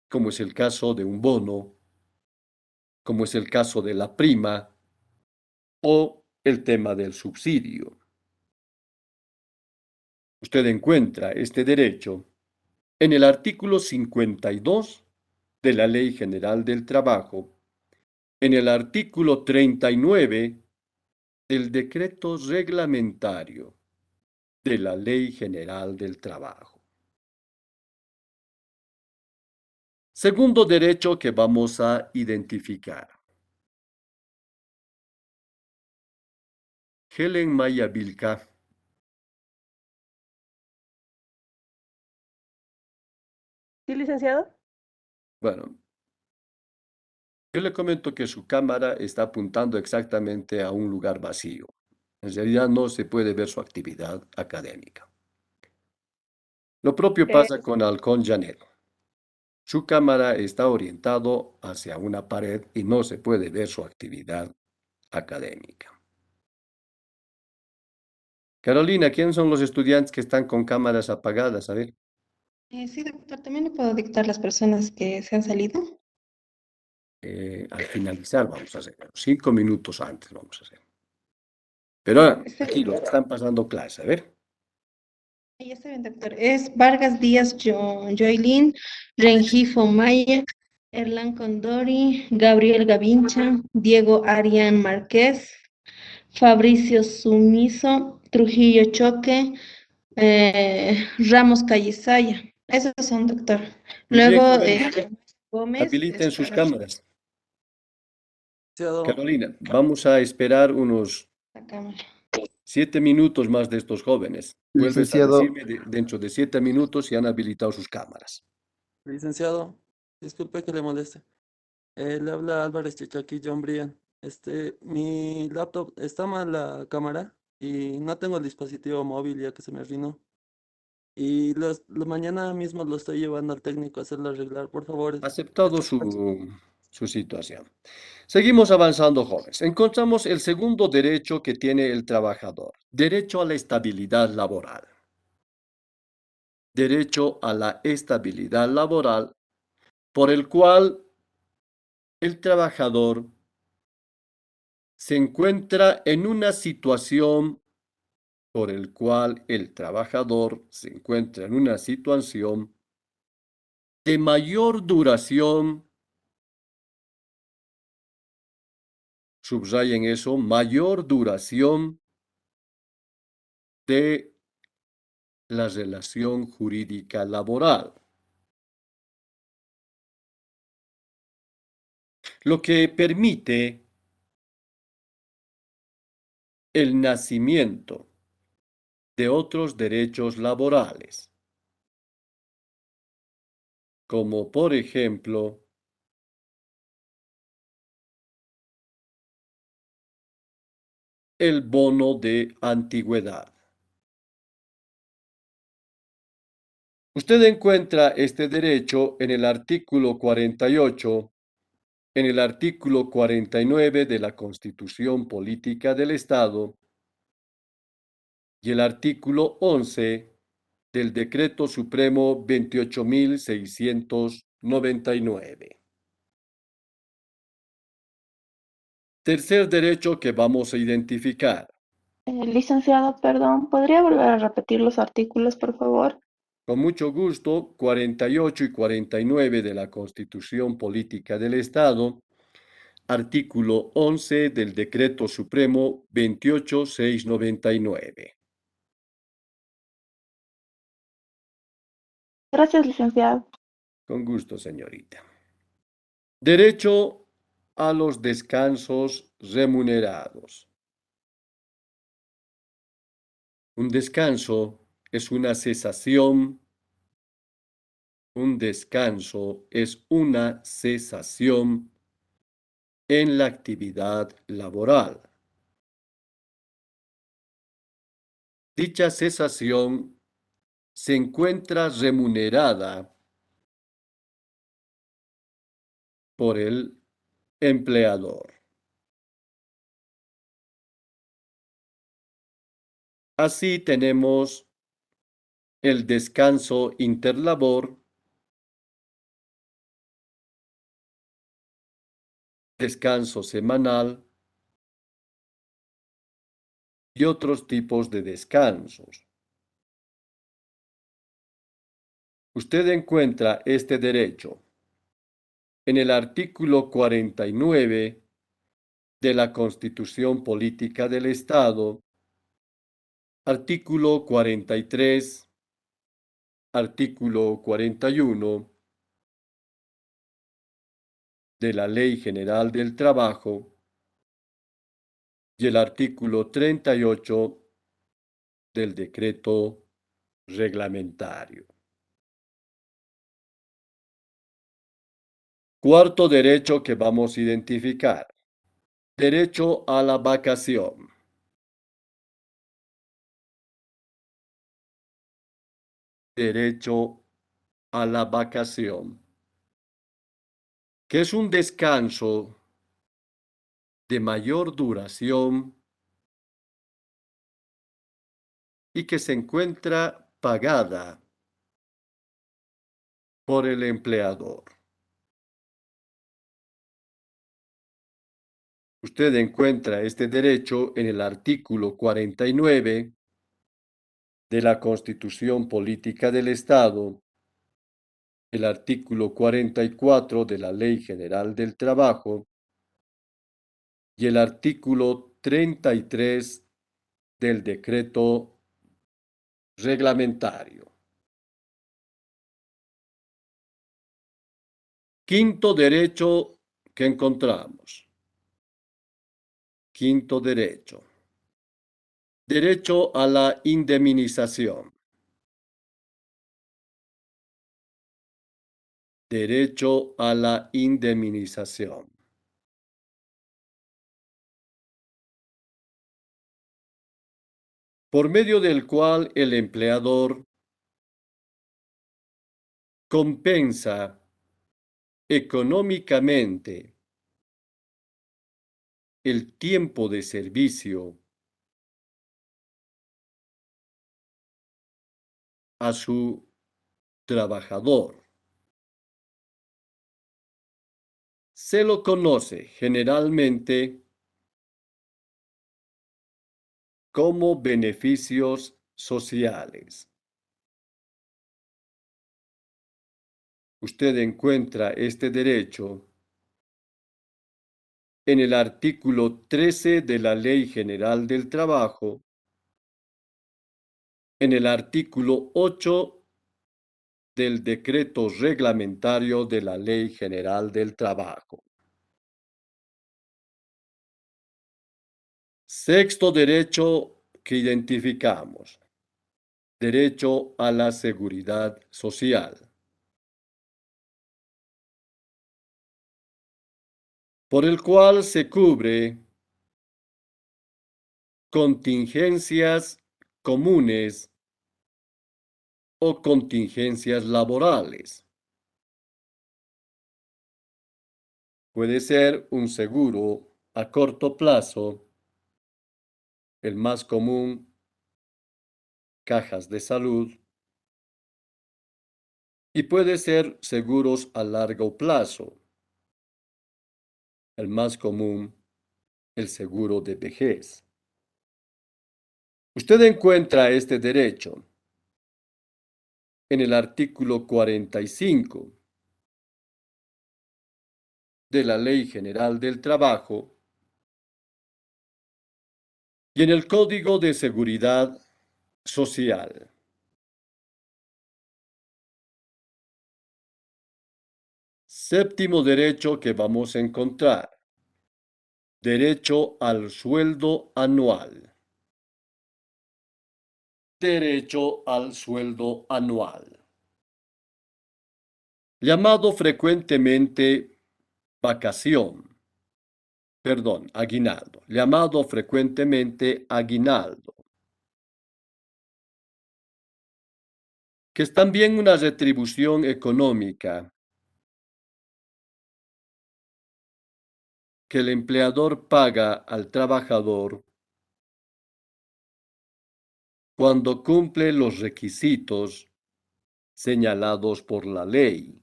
como es el caso de un bono, como es el caso de la prima o el tema del subsidio. Usted encuentra este derecho en el artículo 52 de la Ley General del Trabajo, en el artículo 39 del decreto reglamentario de la Ley General del Trabajo. Segundo derecho que vamos a identificar. Helen Maya Vilca. Sí, licenciado. Bueno, yo le comento que su cámara está apuntando exactamente a un lugar vacío. En realidad no se puede ver su actividad académica. Lo propio pasa con Halcón Janet. Su cámara está orientado hacia una pared y no se puede ver su actividad académica. Carolina, ¿quiénes son los estudiantes que están con cámaras apagadas? A ver, Sí, doctor, también le puedo dictar las personas que se han salido. al finalizar vamos a hacer, 5 minutos antes vamos a hacer. Pero aquí los que están pasando clase, a ver. Ya está bien, doctor. Es Vargas Díaz Joylin, Rengifo Maya, Erlan Condori, Gabriel Gavincha, Diego Arián Márquez, Fabricio Sumiso, Trujillo Choque, Ramos Callisaya. Esos son, doctor. Muy bien, Luego, jóvenes. Gómez. Habiliten sus cámaras. Licenciado, Carolina, vamos a esperar unos La cámara. 7 minutos más de estos jóvenes. Vuelves a Licenciado, decirme dentro de 7 minutos si han habilitado sus cámaras. licenciado, disculpe que le moleste. Le habla Álvarez Chichaki, John Brian. Mi laptop está mal la cámara y no tengo el dispositivo móvil ya que se me arruinó. Y mañana mismo lo estoy llevando al técnico a hacerlo arreglar, por favor. Aceptado su situación. Seguimos avanzando, jóvenes. Encontramos el segundo derecho que tiene el trabajador. Derecho a la estabilidad laboral. Derecho a la estabilidad laboral por el cual el trabajador se encuentra en una situación por el cual el trabajador se encuentra en una situación de mayor duración, subrayen eso, mayor duración de la relación jurídica laboral. Lo que permite el nacimiento de otros derechos laborales, como por ejemplo el bono de antigüedad. Usted encuentra este derecho en el artículo 48, en el artículo 49 de la Constitución Política del Estado y el artículo 11 del Decreto Supremo 28.699. Tercer derecho que vamos a identificar. Licenciado, perdón, ¿podría volver a repetir los artículos, por favor? Con mucho gusto, 48 y 49 de la Constitución Política del Estado, artículo 11 del Decreto Supremo 28.699. Gracias, licenciado. Con gusto, señorita. Derecho a los descansos remunerados. Un descanso es una cesación. Un descanso es una cesación en la actividad laboral. Dicha cesación se encuentra remunerada por el empleador. Así tenemos el descanso interlabor descanso semanal y otros tipos de descansos. Usted encuentra este derecho en el artículo 49 de la Constitución Política del Estado, artículo 43, artículo 41 de la Ley General del Trabajo y el artículo 38 del decreto reglamentario. Cuarto derecho que vamos a identificar. Derecho a la vacación. Derecho a la vacación, que es un descanso de mayor duración y que se encuentra pagada por el empleador. Usted encuentra este derecho en el artículo 49 de la Constitución Política del Estado, el artículo 44 de la Ley General del Trabajo y el artículo 33 del decreto reglamentario. Quinto derecho que encontramos. Quinto derecho. Derecho a la indemnización. Derecho a la indemnización. Por medio del cual el empleador compensa económicamente el tiempo de servicio a su trabajador. Se lo conoce generalmente como beneficios sociales. Usted encuentra este derecho en el artículo 13 de la Ley General del Trabajo, en el artículo 8 del decreto reglamentario de la Ley General del Trabajo. Sexto derecho que identificamos. Derecho a la seguridad social. Por el cual se cubre contingencias comunes o contingencias laborales. Puede ser un seguro a corto plazo, el más común, cajas de salud, y puede ser seguros a largo plazo, el más común, el seguro de vejez. Usted encuentra este derecho en el artículo 45 de la Ley General del Trabajo y en el Código de Seguridad Social. Séptimo derecho que vamos a encontrar. Derecho al sueldo anual. Derecho al sueldo anual. Llamado frecuentemente vacación. Perdón, aguinaldo. Llamado frecuentemente aguinaldo. Que es también una retribución económica que el empleador paga al trabajador cuando cumple los requisitos señalados por la ley.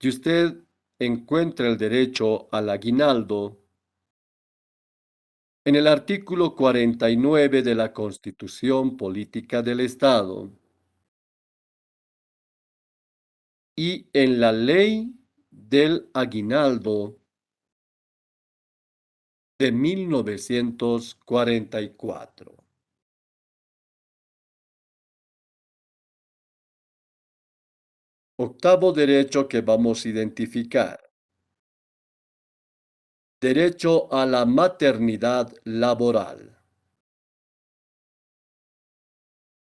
y usted encuentra el derecho al aguinaldo en el artículo 49 de la Constitución Política del Estado y en la Ley del Aguinaldo de 1944. Octavo derecho que vamos a identificar. Derecho a la maternidad laboral.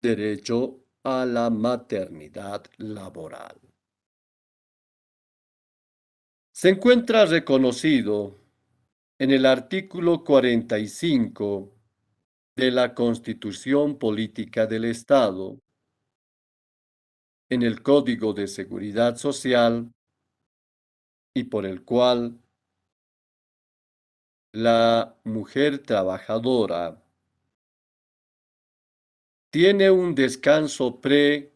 Derecho a la maternidad laboral. Se encuentra reconocido en el artículo 45 de la Constitución Política del Estado, en el Código de Seguridad Social y por el cual la mujer trabajadora tiene un descanso pre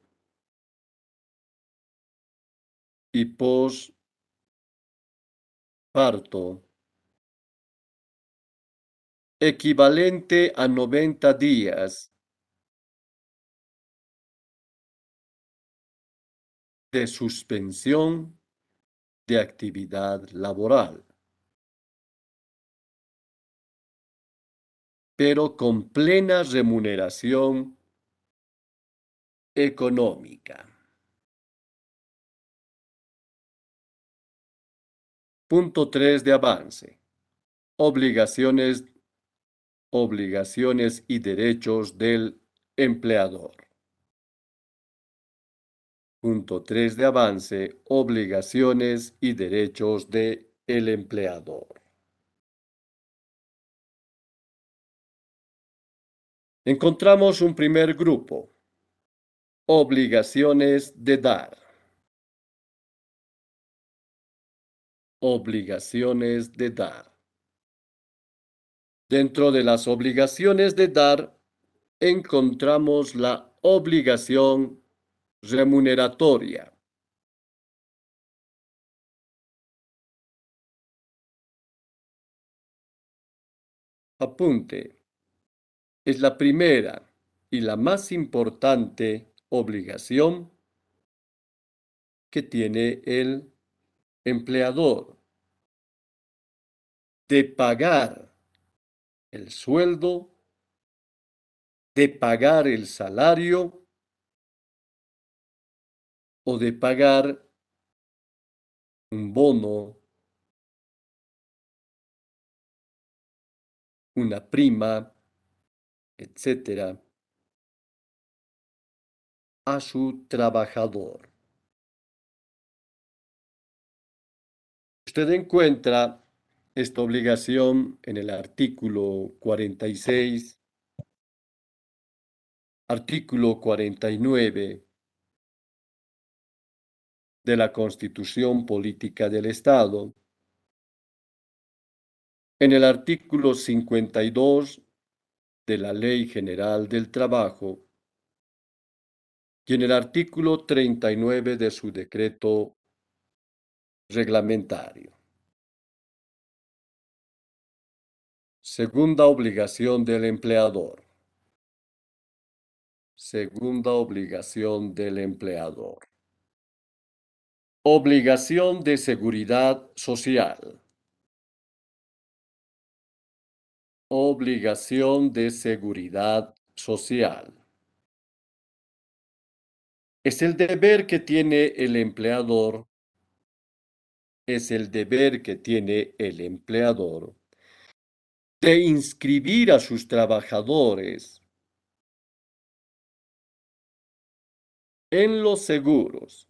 y posparto equivalente a 90 días de suspensión de actividad laboral, pero con plena remuneración económica. Punto 3 de avance. Obligaciones y derechos del empleador. Punto 3 de avance. Obligaciones y derechos del empleador. Encontramos un primer grupo. Obligaciones de dar. Obligaciones de dar. Dentro de las obligaciones de dar, encontramos la obligación remuneratoria. Apunte. Es la primera y la más importante obligación que tiene el empleador de pagar el sueldo, de pagar el salario o de pagar un bono, una prima, etcétera, a su trabajador. Usted encuentra esta obligación en el artículo 46, artículo 49 de la Constitución Política del Estado, en el artículo 52 de la Ley General del Trabajo y en el artículo 39 de su decreto reglamentario. Segunda obligación del empleador. Segunda obligación del empleador. Obligación de seguridad social. Obligación de seguridad social. Es el deber que tiene el empleador. Es el deber que tiene el empleador de inscribir a sus trabajadores en los seguros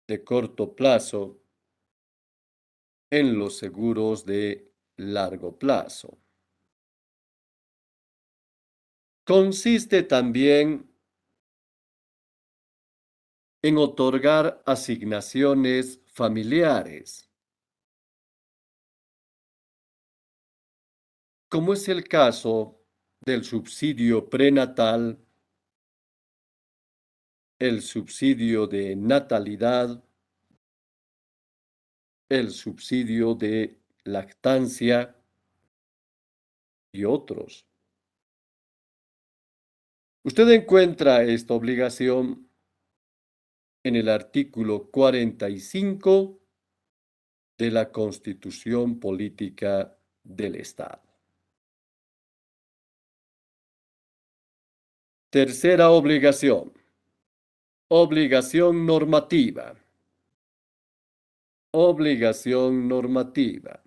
de corto plazo, en los seguros de largo plazo. Consiste también en otorgar asignaciones familiares, como es el caso del subsidio prenatal, el subsidio de natalidad el subsidio de lactancia y otros. Usted encuentra esta obligación en el artículo 45 de la Constitución Política del Estado. Tercera obligación. Obligación normativa. Obligación normativa.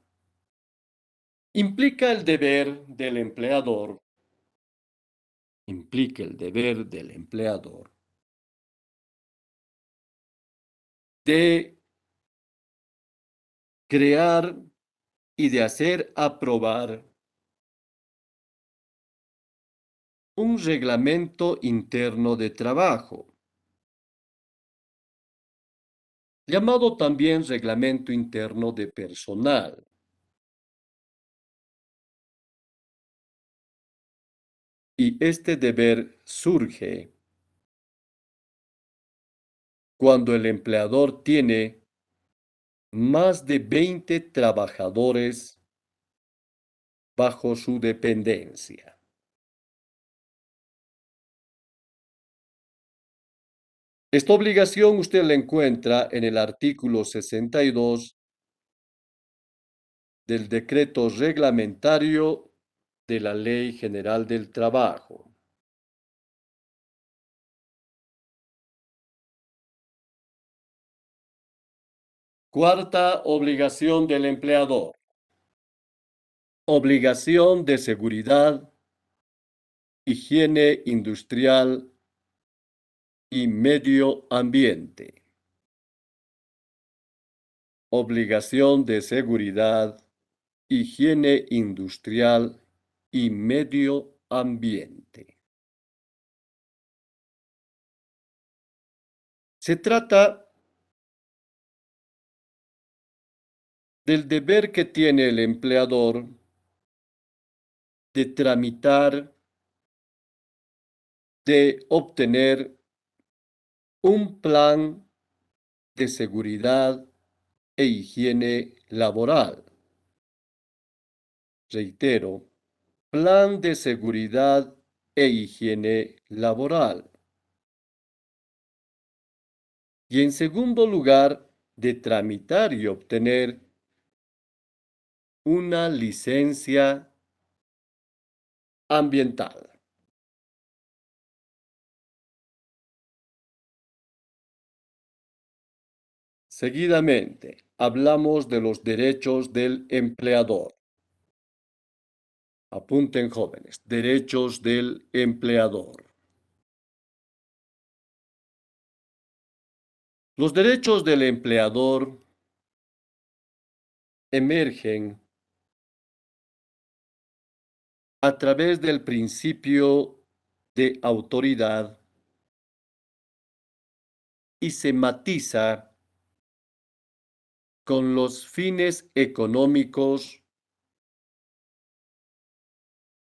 Implica el deber del empleador. Implica el deber del empleador de crear y de hacer aprobar un reglamento interno de trabajo, llamado también reglamento interno de personal. Y este deber surge cuando el empleador tiene más de 20 trabajadores bajo su dependencia. Esta obligación usted la encuentra en el artículo 62 del decreto reglamentario de la Ley General del Trabajo. Cuarta obligación del empleador. Obligación de seguridad, higiene industrial y medio ambiente. Obligación de seguridad, higiene industrial y medio ambiente. Se trata del deber que tiene el empleador de tramitar, de obtener un plan de seguridad e higiene laboral. Reitero, plan de seguridad e higiene laboral. Y en segundo lugar, de tramitar y obtener una licencia ambiental. Seguidamente, hablamos de los derechos del empleador. Apunten, jóvenes, derechos del empleador. Los derechos del empleador emergen a través del principio de autoridad y se matiza con los fines económicos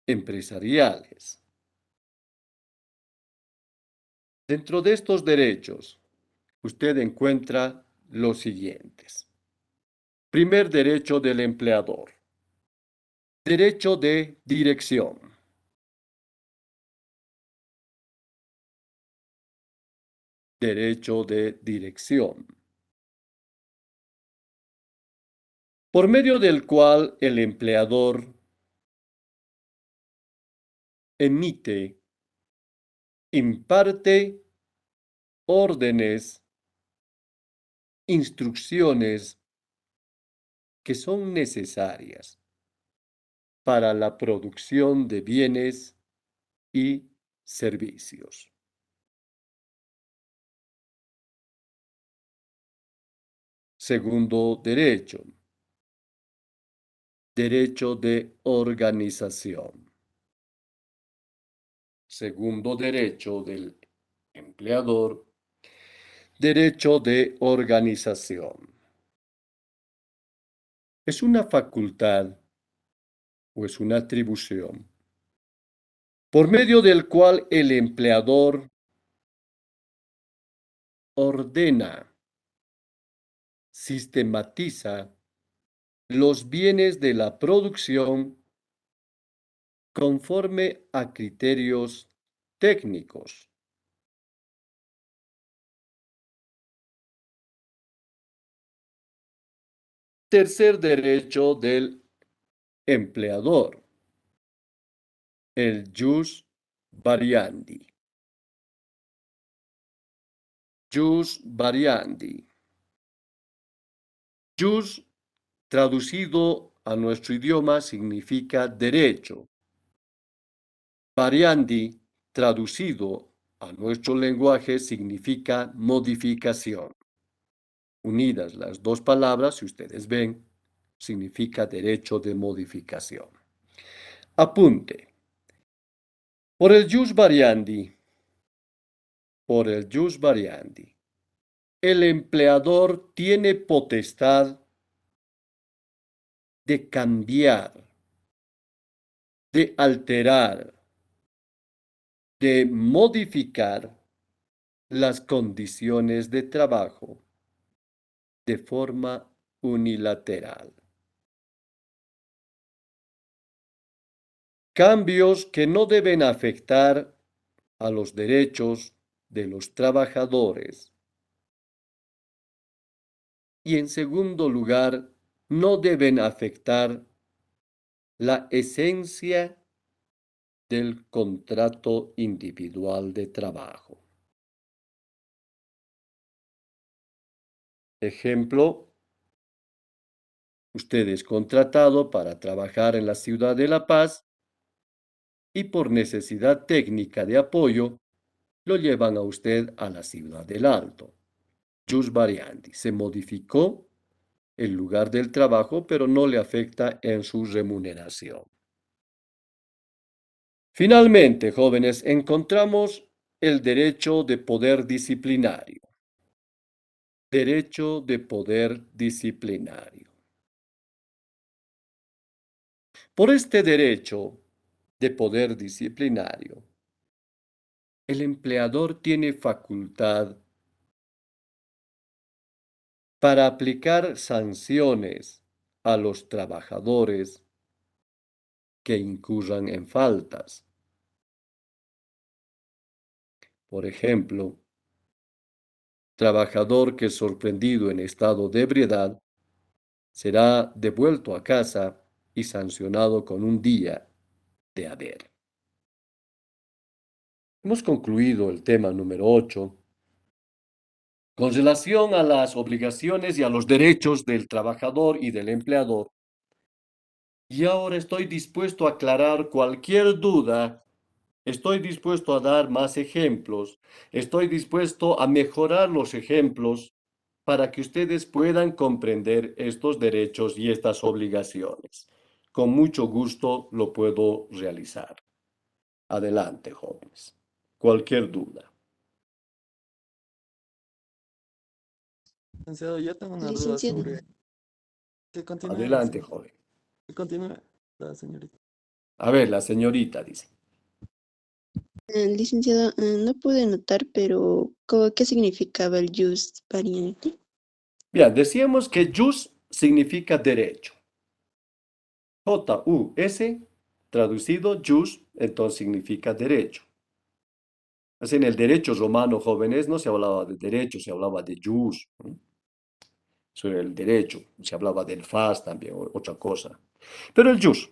empresariales. Dentro de estos derechos, usted encuentra los siguientes. Primer derecho del empleador. Derecho de dirección. Derecho de dirección. Por medio del cual el empleador emite, imparte órdenes, instrucciones que son necesarias para la producción de bienes y servicios. Segundo derecho. Derecho de organización. Segundo derecho del empleador. Derecho de organización. ¿Es una facultad o es una atribución por medio del cual el empleador ordena, sistematiza los bienes de la producción conforme a criterios técnicos. Tercer derecho del empleador, el jus variandi. Jus variandi. Jus, traducido a nuestro idioma, significa derecho. Variandi, traducido a nuestro lenguaje, significa modificación. Unidas las dos palabras, si ustedes ven, significa derecho de modificación. Apunte. Por el jus variandi, el empleador tiene potestad de cambiar, de alterar, de modificar las condiciones de trabajo de forma unilateral. Cambios que no deben afectar a los derechos de los trabajadores. Y en segundo lugar, no deben afectar la esencia del contrato individual de trabajo. Ejemplo, usted es contratado para trabajar en la ciudad de La Paz y por necesidad técnica de apoyo lo llevan a usted a la ciudad del Alto. Jus variandi, se modificó el lugar del trabajo, pero no le afecta en su remuneración. Finalmente, jóvenes, encontramos el derecho de poder disciplinario. Derecho de poder disciplinario. Por este derecho de poder disciplinario, el empleador tiene facultad para aplicar sanciones a los trabajadores que incurran en faltas. Por ejemplo, trabajador que es sorprendido en estado de ebriedad será devuelto a casa y sancionado con un día de haber. Hemos concluido el tema número 8 con relación a las obligaciones y a los derechos del trabajador y del empleador. Y ahora estoy dispuesto a aclarar cualquier duda, estoy dispuesto a dar más ejemplos, estoy dispuesto a mejorar los ejemplos para que ustedes puedan comprender estos derechos y estas obligaciones. Con mucho gusto lo puedo realizar. Adelante, jóvenes. Cualquier duda. Licenciado, yo tengo una duda Licenciado. sobre... Que continúe, Adelante, licenciado. joven. Que continúe la señorita. A ver, la señorita dice. Licenciado, no pude notar, pero ¿qué significaba el jus variandi? Bien, decíamos que jus significa derecho. J-U-S, traducido jus, entonces significa derecho. Así en el derecho romano, jóvenes, no se hablaba de derecho, se hablaba de jus. Sobre el derecho, se hablaba del fas también, otra cosa. Pero el jus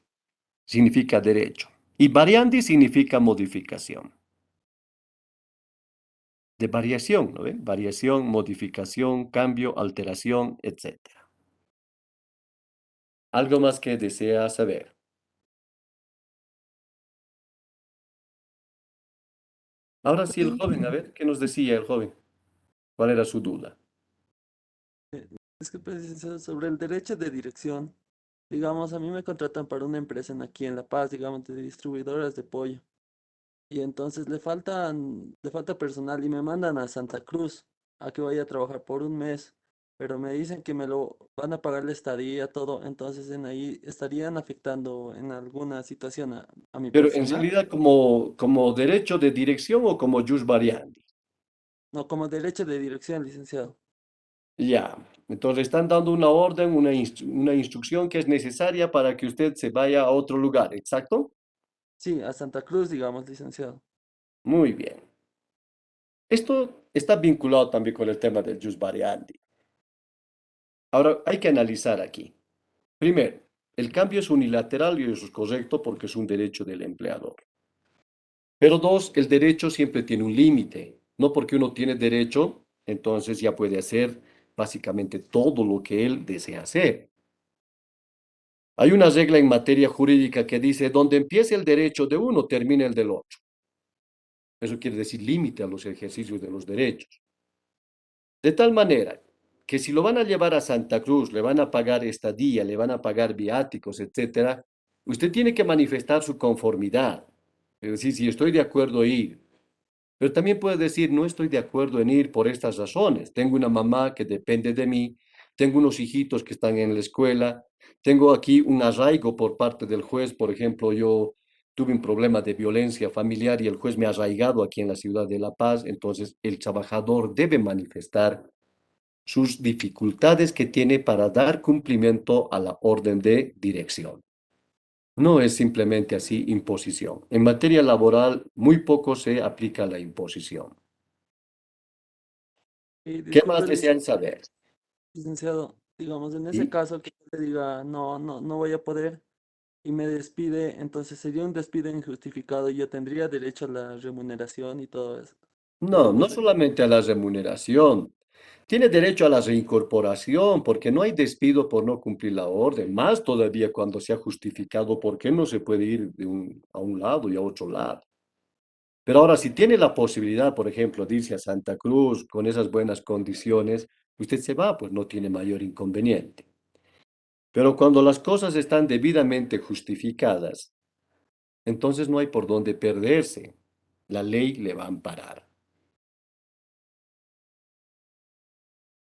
significa derecho. Y variandi significa modificación. De variación, ¿no ven? Variación, modificación, cambio, alteración, etc. ¿Algo más que desea saber? Ahora sí, el joven, a ver, ¿qué nos decía el joven? ¿Cuál era su duda? Es que, pues, licenciado, sobre el derecho de dirección. Digamos, a mí me contratan para una empresa aquí en La Paz, digamos, de distribuidoras de pollo. Y entonces le falta personal y me mandan a Santa Cruz a que vaya a trabajar por un mes. Pero me dicen que me lo van a pagar la estadía, todo. Entonces en ahí estarían afectando en alguna situación a mi Pero en personal. realidad como derecho de dirección o como jus variandi. No, como derecho de dirección, licenciado. Ya, Entonces le están dando una orden, una instrucción que es necesaria para que usted se vaya a otro lugar, ¿exacto? Sí, a Santa Cruz, digamos, licenciado. Muy bien. Esto está vinculado también con el tema del jus variandi. Ahora, hay que analizar aquí. Primero, el cambio es unilateral y eso es correcto porque es un derecho del empleador. Pero dos, el derecho siempre tiene un límite. No porque uno tiene derecho, entonces ya puede hacer básicamente todo lo que él desea hacer. Hay una regla en materia jurídica que dice, donde empiece el derecho de uno, termina el del otro. Eso quiere decir límite a los ejercicios de los derechos. De tal manera que si lo van a llevar a Santa Cruz, le van a pagar estadía, le van a pagar viáticos, etcétera, usted tiene que manifestar su conformidad. Es decir, si estoy de acuerdo en ir, pero también puede decir, no estoy de acuerdo en ir por estas razones. Tengo una mamá que depende de mí, tengo unos hijitos que están en la escuela, tengo aquí un arraigo por parte del juez. Por ejemplo, yo tuve un problema de violencia familiar y el juez me ha arraigado aquí en la ciudad de La Paz. Entonces, el trabajador debe manifestar sus dificultades que tiene para dar cumplimiento a la orden de dirección. No es simplemente así imposición. En materia laboral, muy poco se aplica la imposición. Y ¿Qué más disculpe, desean saber? licenciado, digamos, en ese ¿Sí? caso que yo le diga, no voy a poder y me despide, entonces sería un despido injustificado y yo tendría derecho a la remuneración y todo eso. Todo No, no ocurre. solamente a la remuneración. Tiene derecho a la reincorporación porque no hay despido por no cumplir la orden. Más todavía cuando se ha justificado por qué no se puede ir a un lado y a otro lado. Pero ahora, si tiene la posibilidad, por ejemplo, de irse a Santa Cruz con esas buenas condiciones, usted se va, pues no tiene mayor inconveniente. Pero cuando las cosas están debidamente justificadas, entonces no hay por dónde perderse. La ley le va a amparar.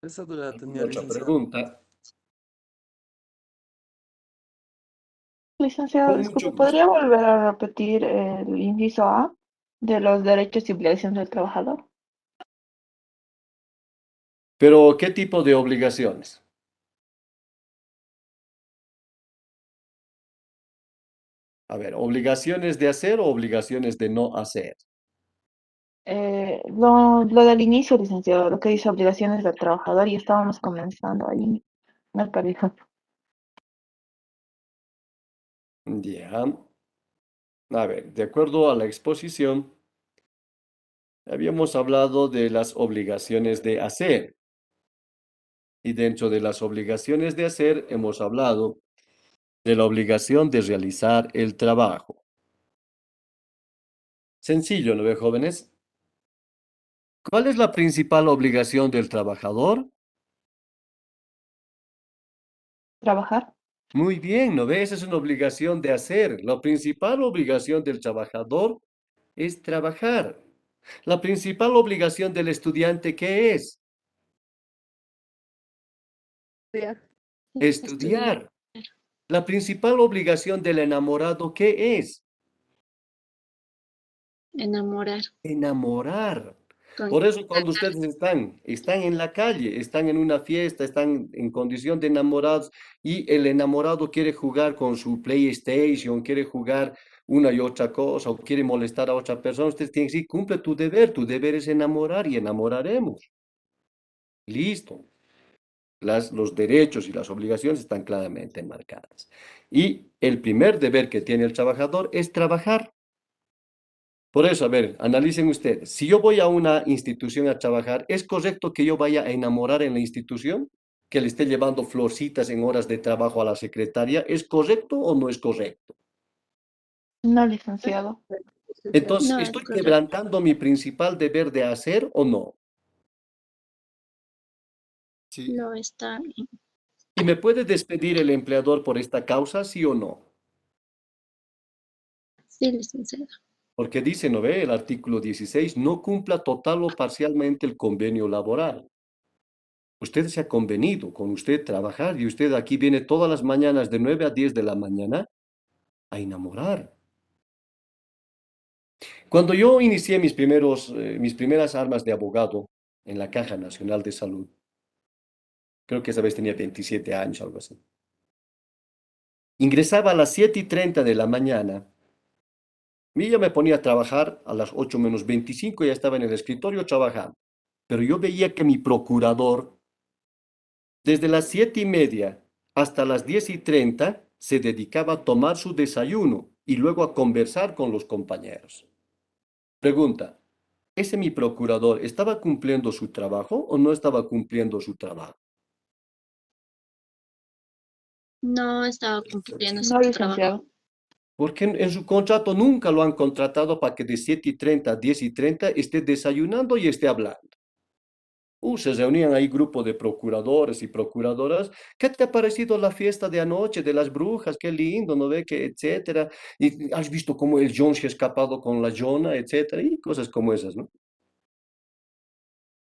Esa duda la ¿Alguna tenía, otra licenciado. pregunta? Licenciado, Con mucho disculpe, gusto. ¿podría volver a repetir el inciso A de los derechos y obligaciones del trabajador? Pero, ¿qué tipo de obligaciones? A ver, ¿obligaciones de hacer o obligaciones de no hacer? Lo del inicio, licenciado, lo que dice obligaciones del trabajador y estábamos comenzando ahí, me parece. Ya. A ver, de acuerdo a la exposición, habíamos hablado de las obligaciones de hacer. Y dentro de las obligaciones de hacer, hemos hablado de la obligación de realizar el trabajo. Sencillo, ¿no ve, jóvenes? ¿Cuál es la principal obligación del trabajador? Trabajar. Muy bien, ¿no ve? Esa es una obligación de hacer. La principal obligación del trabajador es trabajar. La principal obligación del estudiante, ¿qué es? Ya. Estudiar, Estudiar. La principal obligación del enamorado, ¿qué es? enamorar, Enamorar. con, Por eso cuando ustedes están en la calle, están en una fiesta, están en condición de enamorados y el enamorado quiere jugar con su PlayStation, quiere jugar una y otra cosa o quiere molestar a otra persona, ustedes tienen que decir, cumple tu deber es enamorar y enamoraremos. Listo. Los derechos y las obligaciones están claramente enmarcadas. Y el primer deber que tiene el trabajador es trabajar. Por eso, a ver, analicen ustedes. Si yo voy a una institución a trabajar, ¿es correcto que yo vaya a enamorar en la institución? ¿Que le esté llevando florcitas en horas de trabajo a la secretaria? ¿Es correcto o no es correcto? No, licenciado. Entonces, no es ¿estoy correcto, quebrantando mi principal deber de hacer o no? Sí. no está bien. ¿Y me puede despedir el empleador por esta causa, sí o no? Sí, licenciado. Porque dice, ¿no ve? El artículo 16, no cumpla total o parcialmente el convenio laboral. Usted se ha convenido con usted trabajar y usted aquí viene todas las mañanas de 9 a 10 de la mañana a enamorar. Cuando yo inicié mis primeras armas de abogado en la Caja Nacional de Salud, Creo que esa vez tenía 27 años, algo así. Ingresaba a las 7:30 de la mañana. Y yo me ponía a trabajar a las 8 menos 25, ya estaba en el escritorio trabajando. Pero yo veía que mi procurador, desde las 7:30 hasta las 10:30, se dedicaba a tomar su desayuno y luego a conversar con los compañeros. Pregunta, ¿ese mi procurador estaba cumpliendo su trabajo o no estaba cumpliendo su trabajo? No estaba cumpliendo su No, trabajo. licenciado. Porque en su contrato nunca lo han contratado para que de 7:30 a 10:30 esté desayunando y esté hablando. Se reunían ahí grupo de procuradores y procuradoras. ¿Qué te ha parecido la fiesta de anoche de las brujas? Qué lindo, ¿no ve? Que etcétera. Y has visto cómo el John se ha escapado con la Jonah, etcétera, y cosas como esas, ¿no?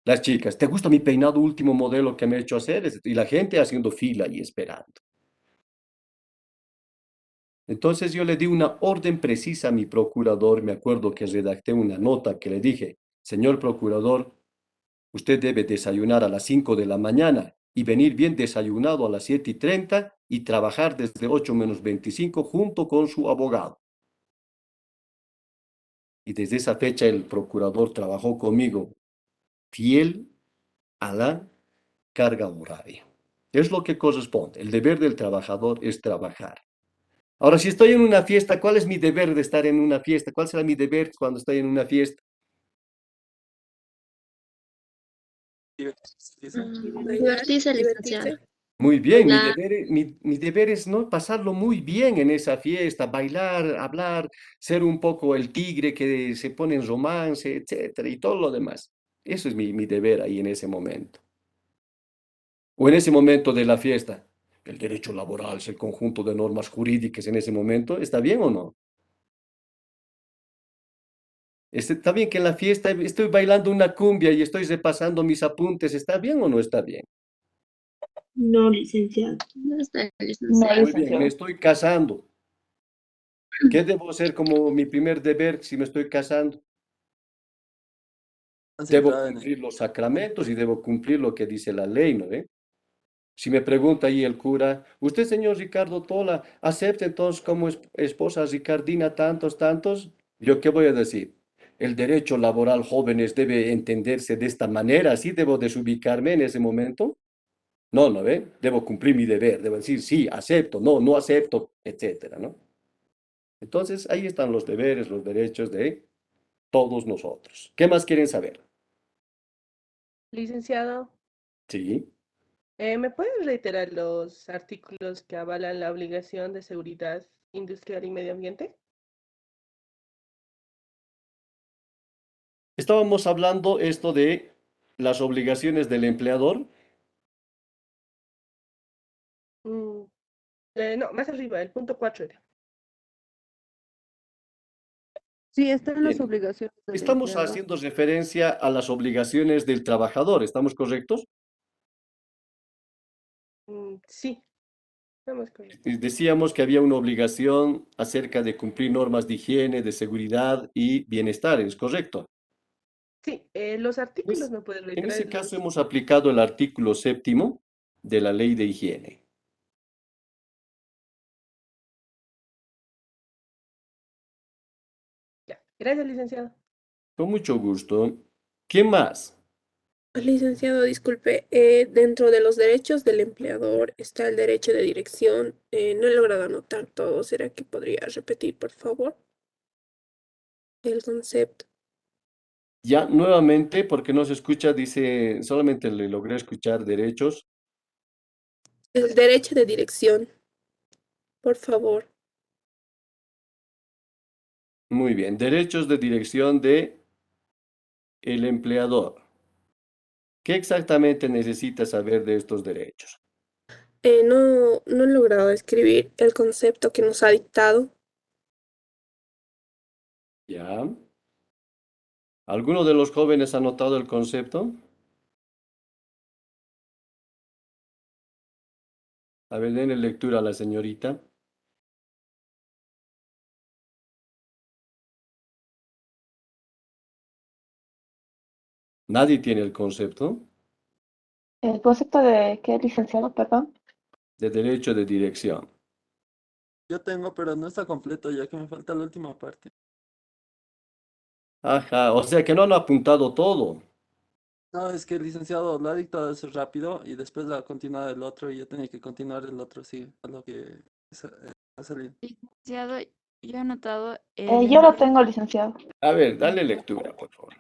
Las chicas, ¿te gusta mi peinado último modelo que me he hecho hacer? Y la gente haciendo fila y esperando. Entonces yo le di una orden precisa a mi procurador. Me acuerdo que redacté una nota que le dije, señor procurador, usted debe desayunar a las 5 de la mañana y venir bien desayunado a las 7:30 y trabajar desde 8 menos 25 junto con su abogado. Y desde esa fecha el procurador trabajó conmigo fiel a la carga horaria. Es lo que corresponde. El deber del trabajador es trabajar. Ahora, si estoy en una fiesta, ¿cuál es mi deber de estar en una fiesta? ¿Cuál será mi deber cuando estoy en una fiesta? Dice. Bailar, Divertirse, licenciado. divertirse. Muy bien, mi Bailar. deber, mi deber es, ¿no?, pasarlo muy bien en esa fiesta, bailar, hablar, ser un poco el tigre que se pone en romance, etcétera, y todo lo demás. Eso es mi deber ahí en ese momento. O en ese momento de la fiesta. El derecho laboral es el conjunto de normas jurídicas en ese momento. ¿Está bien o no? Está bien que en la fiesta estoy bailando una cumbia y estoy repasando mis apuntes. ¿Está bien o no está bien? No, licenciado. No está, No, licenciado. Muy bien, me licenciado. estoy casando. ¿Qué debo hacer como mi primer deber si me estoy casando? Debo Concentrado en el. cumplir los sacramentos y debo cumplir lo que dice la ley, ¿no ve? Si me pregunta ahí el cura, usted, señor Ricardo Tola, ¿acepta entonces como esposa a Ricardina tantos, tantos? ¿Yo qué voy a decir? El derecho laboral, jóvenes, debe entenderse de esta manera, ¿así debo desubicarme en ese momento? No, ¿no ve? Debo cumplir mi deber, debo decir sí, acepto, no, no acepto, etcétera, ¿no? Entonces, ahí están los deberes, los derechos de todos nosotros. ¿Qué más quieren saber? Licenciado, Sí. ¿me pueden reiterar los artículos que avalan la obligación de seguridad industrial y medio ambiente? Estábamos hablando esto de las obligaciones del empleador. Mm, no, más arriba, el punto 4 era. Sí, están las Bien, obligaciones del estamos empleador. haciendo referencia a las obligaciones del trabajador, ¿estamos correctos? Sí, estamos correctos. Y decíamos que había una obligación acerca de cumplir normas de higiene, de seguridad y bienestar, ¿es correcto? Sí, los artículos Es- me pueden en reiterar ese caso los... hemos aplicado el artículo 7º de la ley de higiene. Ya, gracias, licenciado. Con mucho gusto. ¿Quién más? Licenciado, disculpe, dentro de los derechos del empleador está el derecho de dirección. No he logrado anotar todo. ¿Será que podría repetir, por favor, el concepto? Ya nuevamente, porque no se escucha, dice, solamente le logré escuchar derechos. El derecho de dirección, por favor. Muy bien, derechos de dirección de el empleador. ¿Qué exactamente necesita saber de estos derechos? No he logrado escribir el concepto que nos ha dictado. ¿Ya? ¿Alguno de los jóvenes ha notado el concepto? A ver, denle lectura a la señorita. ¿Nadie tiene el concepto? ¿El concepto de qué, licenciado, perdón? De derecho de dirección. Yo tengo, pero no está completo, ya que me falta la última parte. Ajá, o sea que no han apuntado todo. No, es que el licenciado lo ha dictado eso rápido y después la continua del otro y yo tenía que continuar el otro, sí, a lo que ha salido. Licenciado, yo he anotado Yo lo tengo, licenciado. A ver, dale lectura, por favor.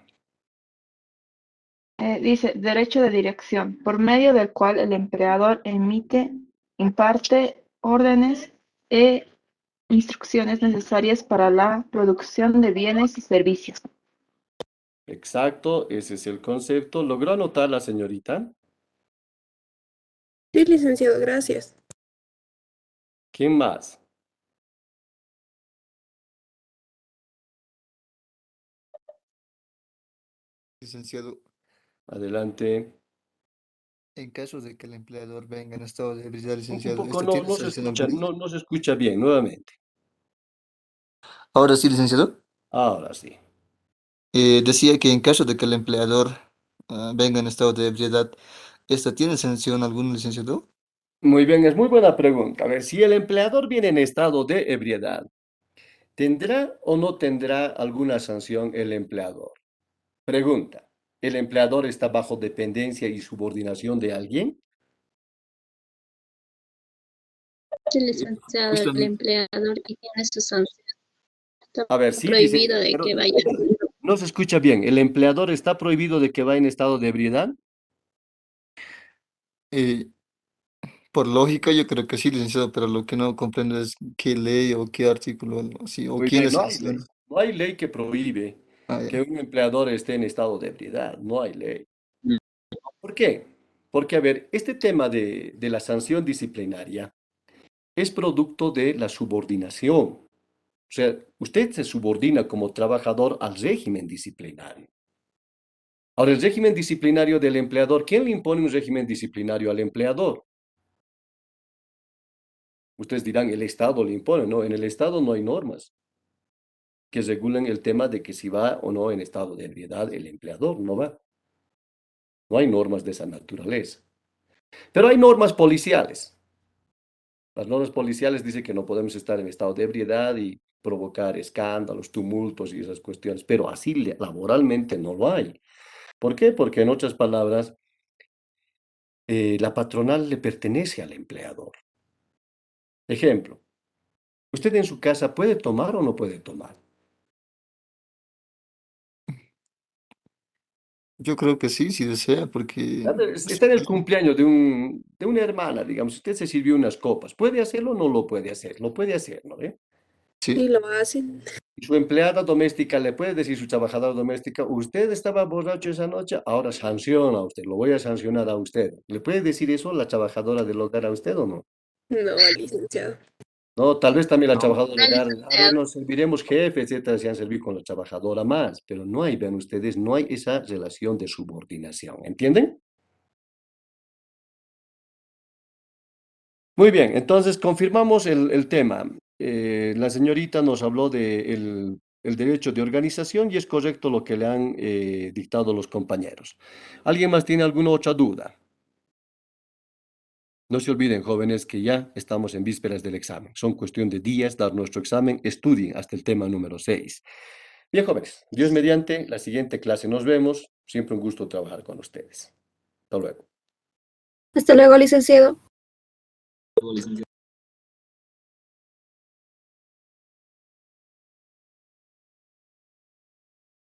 Dice, derecho de dirección, por medio del cual el empleador emite, imparte órdenes e instrucciones necesarias para la producción de bienes y servicios. Exacto, ese es el concepto. ¿Logró anotar la señorita? Sí, licenciado, gracias. ¿Quién más? Licenciado, Adelante. en caso de que el empleador venga en estado de ebriedad, Un licenciado, poco ¿esto no, tiene no se sanción escucha, alguna? no se escucha bien, nuevamente. Ahora sí, licenciado. Ahora sí. Decía que en caso de que el empleador venga en estado de ebriedad, ¿esta tiene sanción alguna, licenciado? Muy bien, es muy buena pregunta. A ver, si el empleador viene en estado de ebriedad, ¿tendrá o no tendrá alguna sanción el empleador? Pregunta, ¿el empleador está bajo dependencia y subordinación de alguien? Sí, licenciado, el Justamente, empleador y tiene su sanción. Está A ver, sí, dice, prohibido de pero que vaya. no se escucha bien. ¿El empleador está prohibido de que vaya en estado de ebriedad? eh, por lógica yo creo que sí, licenciado, pero lo que no comprendo es qué ley o qué artículo, algo así, o Muy quién le bien, no hay ley. sanciona. No hay ley que prohíbe Ah, que ya. un empleador esté en estado de ebriedad. No hay ley. Mm. ¿Por qué? Porque, a ver, este tema de la sanción disciplinaria es producto de la subordinación. O sea, usted se subordina como trabajador al régimen disciplinario. Ahora, el régimen disciplinario del empleador, ¿quién le impone un régimen disciplinario al empleador? Ustedes dirán, el Estado le impone. No, en el Estado no hay normas que regulen el tema de que si va o no en estado de ebriedad el empleador, no va. No hay normas de esa naturaleza. Pero hay normas policiales. Las normas policiales dicen que no podemos estar en estado de ebriedad y provocar escándalos, tumultos y esas cuestiones, pero así laboralmente no lo hay. ¿Por qué? Porque en otras palabras, la patronal le pertenece al empleador. Ejemplo, ¿usted en su casa puede tomar o no puede tomar? Yo creo que sí, si desea, porque Está en el cumpleaños de una hermana, digamos, usted se sirvió unas copas. ¿Puede hacerlo o no lo puede hacer? Lo puede hacer, ¿no ve? Y sí, lo hacen. Y su empleada doméstica le puede decir, su trabajadora doméstica, usted estaba borracho esa noche, ahora sanciona a usted, lo voy a sancionar a usted. ¿Le puede decir eso la trabajadora del hogar a usted o no? No, licenciado. No, tal vez también la trabajadora del No, hogar, a ver, licenciado. nos serviremos jefe, etcétera, se han servido con la trabajadora más, pero no hay, vean ustedes, no hay esa relación de subordinación, ¿entienden? Muy bien, entonces confirmamos el tema. La señorita nos habló de el derecho de organización y es correcto lo que le han dictado los compañeros. ¿Alguien más tiene alguna otra duda? No se olviden, jóvenes, que ya estamos en vísperas del examen. Son cuestión de días dar nuestro examen. Estudien hasta el tema número 6. Bien, jóvenes, Dios mediante, la siguiente clase nos vemos. Siempre un gusto trabajar con ustedes. Hasta luego. Hasta luego, licenciado.